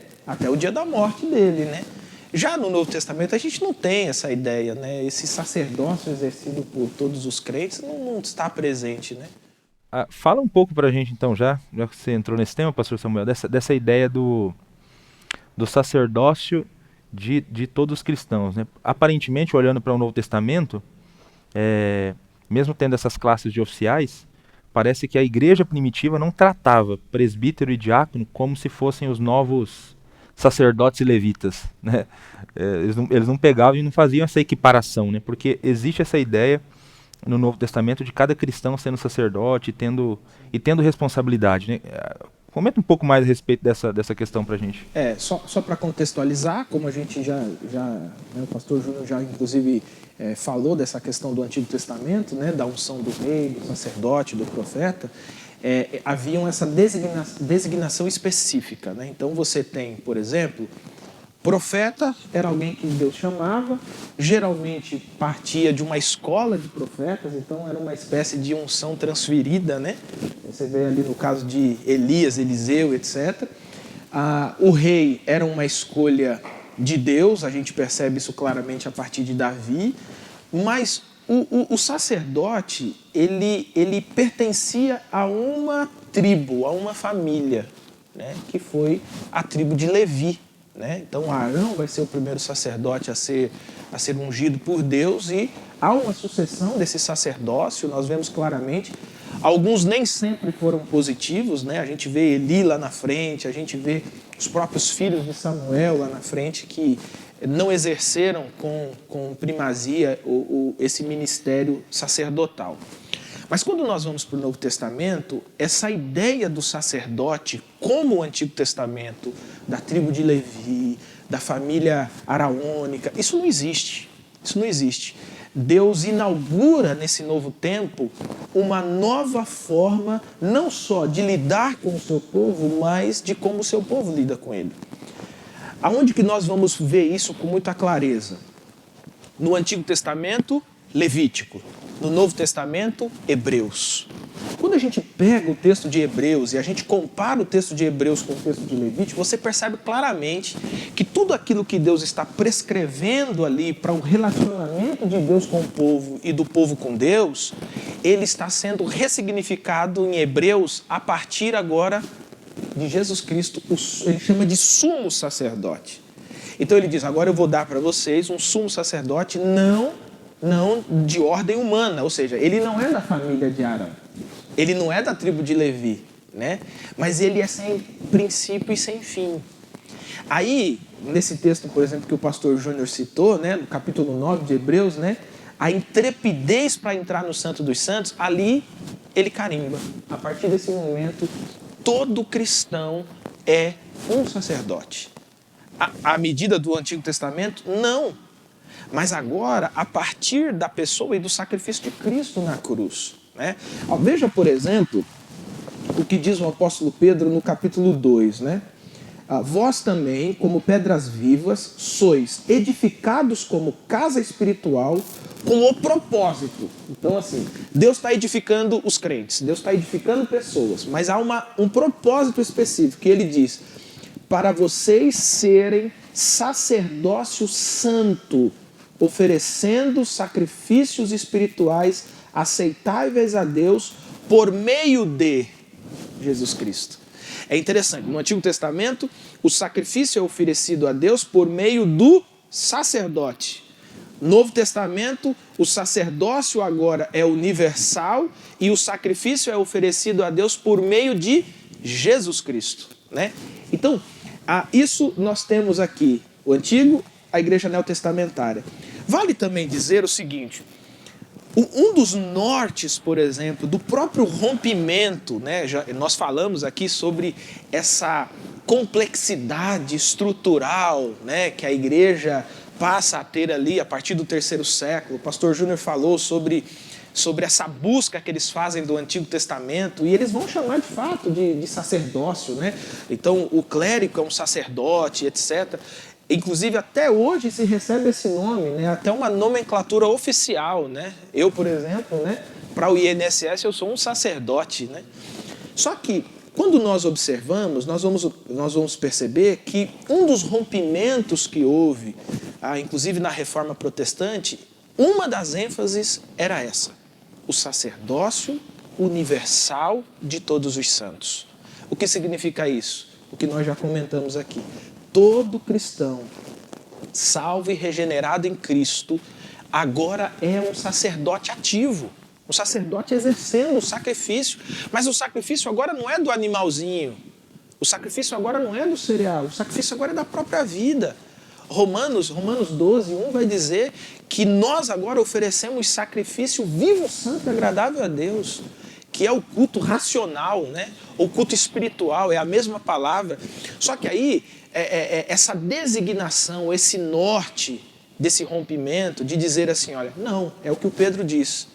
o dia da morte dele, né? Já no Novo Testamento a gente não tem essa ideia, né? Esse sacerdócio exercido por todos os crentes não está presente, né? Fala um pouco para a gente então, já que você entrou nesse tema, pastor Samuel, dessa ideia do sacerdócio de todos os cristãos, né? Aparentemente, olhando para o Novo Testamento, mesmo tendo essas classes de oficiais, parece que a igreja primitiva não tratava presbítero e diácono como se fossem os novos sacerdotes e levitas, né? Eles não pegavam e não faziam essa equiparação, né? Porque existe essa ideia no Novo Testamento de cada cristão sendo sacerdote e tendo responsabilidade, né? Comenta um pouco mais a respeito dessa questão para a gente. Só para contextualizar, como a gente já né, o pastor Júnior já inclusive falou dessa questão do Antigo Testamento, né, da unção do rei, do sacerdote, do profeta, haviam essa designação específica, né? Então você tem, por exemplo, profeta era alguém que Deus chamava, geralmente partia de uma escola de profetas, então era uma espécie de unção transferida, né? Você vê ali no caso de Elias, Eliseu, etc. O rei era uma escolha de Deus, a gente percebe isso claramente a partir de Davi, mas o sacerdote, ele pertencia a uma tribo, a uma família, né? Que foi a tribo de Levi. né? Então Arão vai ser o primeiro sacerdote a ser ungido por Deus, e há uma sucessão desse sacerdócio. Nós vemos claramente, alguns nem sempre foram positivos, né? A gente vê Eli lá na frente, a gente vê os próprios filhos de Samuel lá na frente, que não exerceram com primazia esse ministério sacerdotal. Mas quando nós vamos para o Novo Testamento, essa ideia do sacerdote, como o Antigo Testamento, da tribo de Levi, da família araônica, isso não existe. Isso não existe. Deus inaugura nesse novo tempo uma nova forma, não só de lidar com o seu povo, mas de como o seu povo lida com ele. Aonde que nós vamos ver isso com muita clareza? No Antigo Testamento, Levítico. No Novo Testamento, Hebreus. Quando a gente pega o texto de Hebreus e a gente compara o texto de Hebreus com o texto de Levítico, você percebe claramente que tudo aquilo que Deus está prescrevendo ali para o relacionamento de Deus com o povo e do povo com Deus, ele está sendo ressignificado em Hebreus a partir agora de Jesus Cristo. Ele chama de sumo sacerdote. Então ele diz, agora eu vou dar para vocês um sumo sacerdote não de ordem humana, ou seja, ele não é da família de Arão, ele não é da tribo de Levi, né? Mas ele é sem princípio e sem fim. Aí, nesse texto, por exemplo, que o pastor Júnior citou, né, no capítulo 9 de Hebreus, né, a intrepidez para entrar no Santo dos Santos, ali ele carimba. A partir desse momento, todo cristão é um sacerdote. À medida do Antigo Testamento, não. Mas agora, a partir da pessoa e do sacrifício de Cristo na cruz, né? Veja, por exemplo, o que diz o apóstolo Pedro no capítulo 2, né? Vós também, como pedras vivas, sois edificados como casa espiritual, com o propósito. Então, assim, Deus está edificando os crentes, Deus está edificando pessoas, mas há um propósito específico, que ele diz, para vocês serem sacerdócio santo, oferecendo sacrifícios espirituais aceitáveis a Deus por meio de Jesus Cristo. É interessante, no Antigo Testamento, o sacrifício é oferecido a Deus por meio do sacerdote. No Novo Testamento, o sacerdócio agora é universal e o sacrifício é oferecido a Deus por meio de Jesus Cristo, né? Então, isso nós temos aqui, o Antigo, a igreja neotestamentária. Vale também dizer o seguinte, um dos nortes, por exemplo, do próprio rompimento, né? Nós falamos aqui sobre essa complexidade estrutural, né, que a igreja passa a ter ali a partir do 3º século. O pastor Júnior falou sobre essa busca que eles fazem do Antigo Testamento, e eles vão chamar de fato de sacerdócio, né? Então o clérigo é um sacerdote, etc. Inclusive até hoje se recebe esse nome, né? Até uma nomenclatura oficial, né? Eu, por exemplo, né, para o INSS eu sou um sacerdote, né? Só que quando nós observamos, nós vamos perceber que um dos rompimentos que houve, inclusive na Reforma Protestante, uma das ênfases era essa: o sacerdócio universal de todos os santos. O que significa isso? O que nós já comentamos aqui. Todo cristão, salvo e regenerado em Cristo, agora é um sacerdote ativo. Um sacerdote exercendo o sacrifício. Mas o sacrifício agora não é do animalzinho. O sacrifício agora não é do cereal. O sacrifício agora é da própria vida. Romanos 12, 1 vai dizer que nós agora oferecemos sacrifício vivo, santo e agradável a Deus, que é o culto racional, né? O culto espiritual, é a mesma palavra. Só que aí, essa designação, esse norte desse rompimento, de dizer assim, olha, não, é o que o Pedro diz,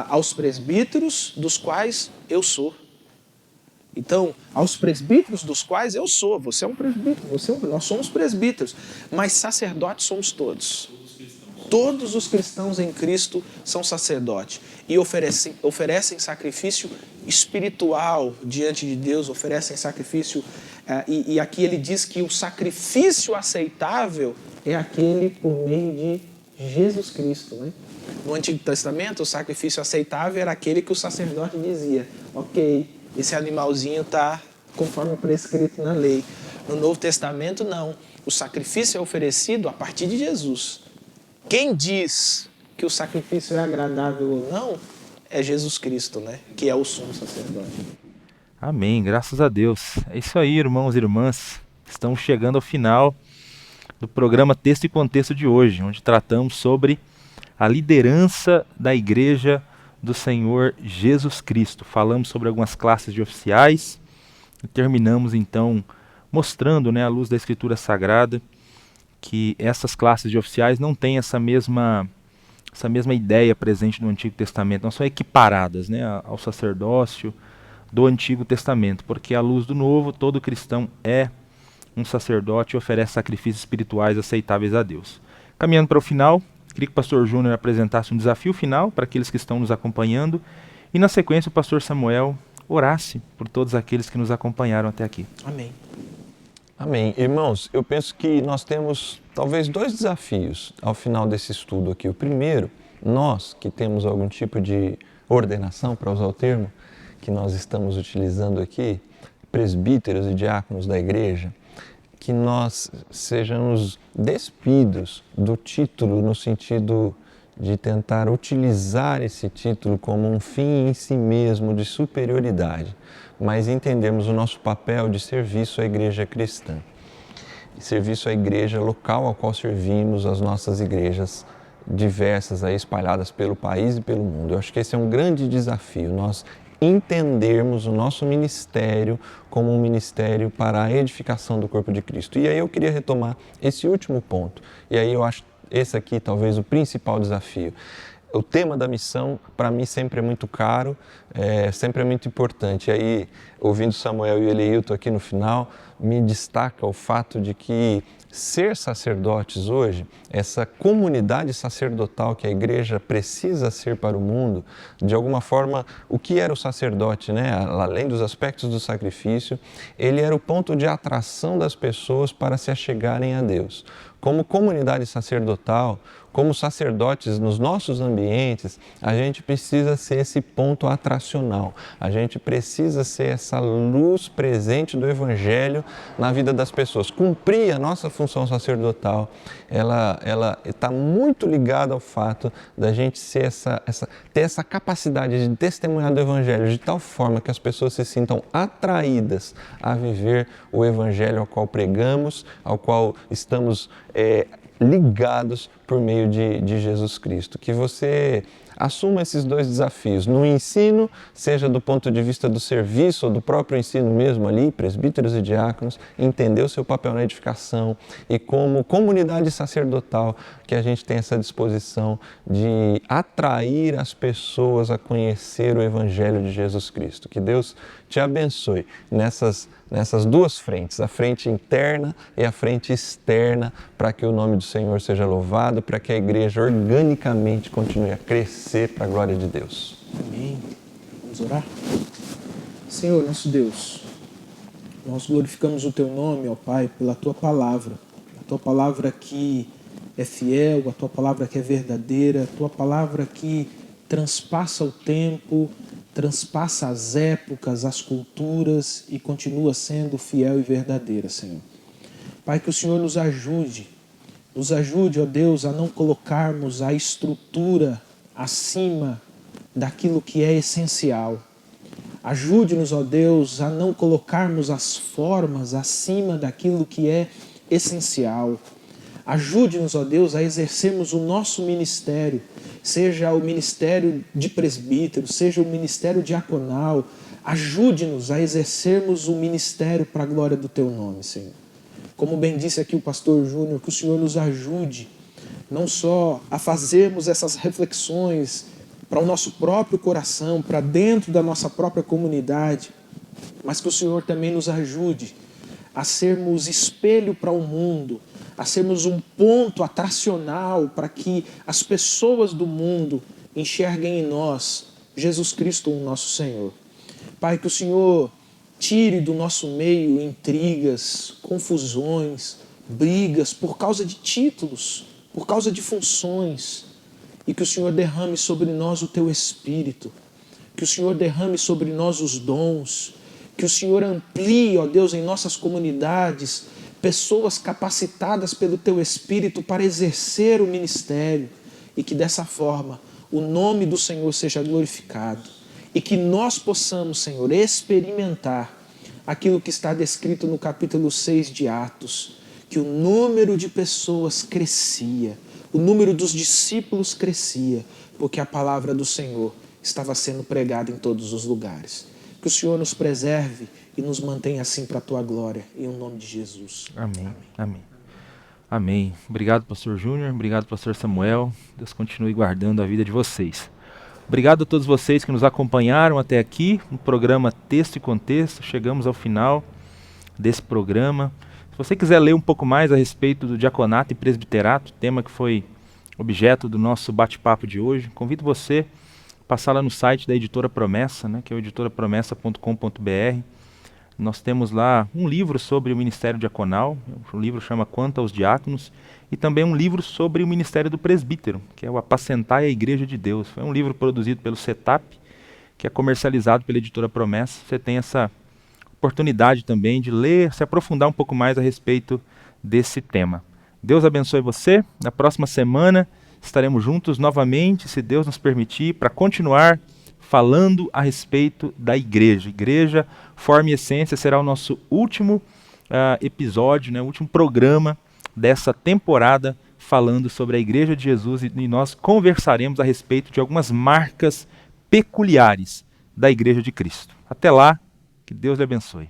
aos presbíteros dos quais eu sou. Então, aos presbíteros dos quais eu sou, você é um presbítero, nós somos presbíteros, mas sacerdotes somos todos. Todos os cristãos em Cristo são sacerdotes e oferecem sacrifício espiritual diante de Deus, oferecem sacrifício, e aqui ele diz que o sacrifício aceitável é aquele por meio de Jesus Cristo, né? No Antigo Testamento, o sacrifício aceitável era aquele que o sacerdote dizia, ok, esse animalzinho está conforme prescrito na lei. No Novo Testamento, não. O sacrifício é oferecido a partir de Jesus. Quem diz que o sacrifício é agradável ou não é Jesus Cristo, né? Que é o sumo sacerdote. Amém, graças a Deus. É isso aí, irmãos e irmãs. Estamos chegando ao final do programa Texto e Contexto de hoje, onde tratamos sobre a liderança da Igreja do Senhor Jesus Cristo. Falamos sobre algumas classes de oficiais e terminamos então mostrando, né, à luz da Escritura Sagrada, que essas classes de oficiais não têm essa mesma ideia presente no Antigo Testamento, não são equiparadas, né, ao sacerdócio do Antigo Testamento, porque à luz do Novo, todo cristão é um sacerdote e oferece sacrifícios espirituais aceitáveis a Deus. Caminhando para o final, queria que o pastor Júnior apresentasse um desafio final para aqueles que estão nos acompanhando e, na sequência, o pastor Samuel orasse por todos aqueles que nos acompanharam até aqui. Amém. Amém. Irmãos, eu penso que nós temos talvez 2 desafios ao final desse estudo aqui. O primeiro, nós que temos algum tipo de ordenação, para usar o termo que nós estamos utilizando aqui, presbíteros e diáconos da igreja, que nós sejamos despidos do título no sentido de tentar utilizar esse título como um fim em si mesmo de superioridade, mas entendemos o nosso papel de serviço à igreja cristã, serviço à igreja local ao qual servimos, as nossas igrejas diversas aí espalhadas pelo país e pelo mundo. Eu acho que esse é um grande desafio, nós entendermos o nosso ministério como um ministério para a edificação do corpo de Cristo. E aí eu queria retomar esse último ponto, e aí eu acho esse aqui talvez o principal desafio. O tema da missão, para mim, sempre é muito caro, sempre é muito importante. E aí, ouvindo Samuel e Eleilton aqui no final, me destaca o fato de que ser sacerdotes hoje, essa comunidade sacerdotal que a igreja precisa ser para o mundo, de alguma forma, o que era o sacerdote, né? Além dos aspectos do sacrifício, ele era o ponto de atração das pessoas para se achegarem a Deus. Como comunidade sacerdotal, como sacerdotes nos nossos ambientes, a gente precisa ser esse ponto atracional. A gente precisa ser essa luz presente do Evangelho na vida das pessoas. Cumprir a nossa função sacerdotal, ela está muito ligada ao fato da gente ser ter essa capacidade de testemunhar do Evangelho de tal forma que as pessoas se sintam atraídas a viver o Evangelho ao qual pregamos, ao qual estamos ligados por meio de Jesus Cristo. Que você assuma esses 2 desafios. No ensino, seja do ponto de vista do serviço ou do próprio ensino mesmo ali, presbíteros e diáconos, entender o seu papel na edificação e como comunidade sacerdotal que a gente tem essa disposição de atrair as pessoas a conhecer o Evangelho de Jesus Cristo. Que Deus te abençoe nessas 2 frentes, a frente interna e a frente externa, para que o nome do Senhor seja louvado, para que a igreja organicamente continue a crescer para a glória de Deus. Amém. Vamos orar? Senhor, nosso Deus, nós glorificamos o Teu nome, ó Pai, pela Tua palavra. A Tua palavra que é fiel, a Tua palavra que é verdadeira, a Tua palavra que transpassa o tempo, transpassa as épocas, as culturas e continua sendo fiel e verdadeira, Senhor. Pai, que o Senhor nos ajude, ó Deus, a não colocarmos a estrutura acima daquilo que é essencial. Ajude-nos, ó Deus, a não colocarmos as formas acima daquilo que é essencial. Ajude-nos, ó Deus, a exercermos o nosso ministério, seja o ministério de presbítero, seja o ministério diaconal. Ajude-nos a exercermos o ministério para a glória do Teu nome, Senhor. Como bem disse aqui o pastor Júnior, que o Senhor nos ajude não só a fazermos essas reflexões para o nosso próprio coração, para dentro da nossa própria comunidade, mas que o Senhor também nos ajude a sermos espelho para o mundo, a sermos um ponto atracional para que as pessoas do mundo enxerguem em nós Jesus Cristo, o nosso Senhor. Pai, que o Senhor tire do nosso meio intrigas, confusões, brigas por causa de títulos, por causa de funções, e que o Senhor derrame sobre nós o Teu Espírito, que o Senhor derrame sobre nós os dons, Que o Senhor amplie, ó Deus, em nossas comunidades, pessoas capacitadas pelo Teu Espírito para exercer o ministério e que dessa forma o nome do Senhor seja glorificado e que nós possamos, Senhor, experimentar aquilo que está descrito no capítulo 6 de Atos, que o número de pessoas crescia, o número dos discípulos crescia, porque a palavra do Senhor estava sendo pregada em todos os lugares. Que o Senhor nos preserve e nos mantenha assim para a Tua glória, em nome de Jesus. Amém. Amém. Amém. Obrigado, pastor Júnior. Obrigado, pastor Samuel. Deus continue guardando a vida de vocês. Obrigado a todos vocês que nos acompanharam até aqui no programa Texto e Contexto. Chegamos ao final desse programa. Se você quiser ler um pouco mais a respeito do diaconato e presbiterato, tema que foi objeto do nosso bate-papo de hoje, convido você a passar lá no site da Editora Promessa, que é o editorapromessa.com.br. Nós temos lá um livro sobre o ministério diaconal, o livro chama Quanto aos Diáconos, e também um livro sobre o ministério do presbítero, que é o Apacentai a Igreja de Deus. Foi um livro produzido pelo CETAP, que é comercializado pela Editora Promessa. Você tem essa oportunidade também de ler, se aprofundar um pouco mais a respeito desse tema. Deus abençoe você. Na próxima semana estaremos juntos novamente, se Deus nos permitir, para continuar falando a respeito da igreja. Igreja, Forma e Essência será o nosso último episódio, o último programa dessa temporada falando sobre a Igreja de Jesus, e nós conversaremos a respeito de algumas marcas peculiares da Igreja de Cristo. Até lá, que Deus lhe abençoe.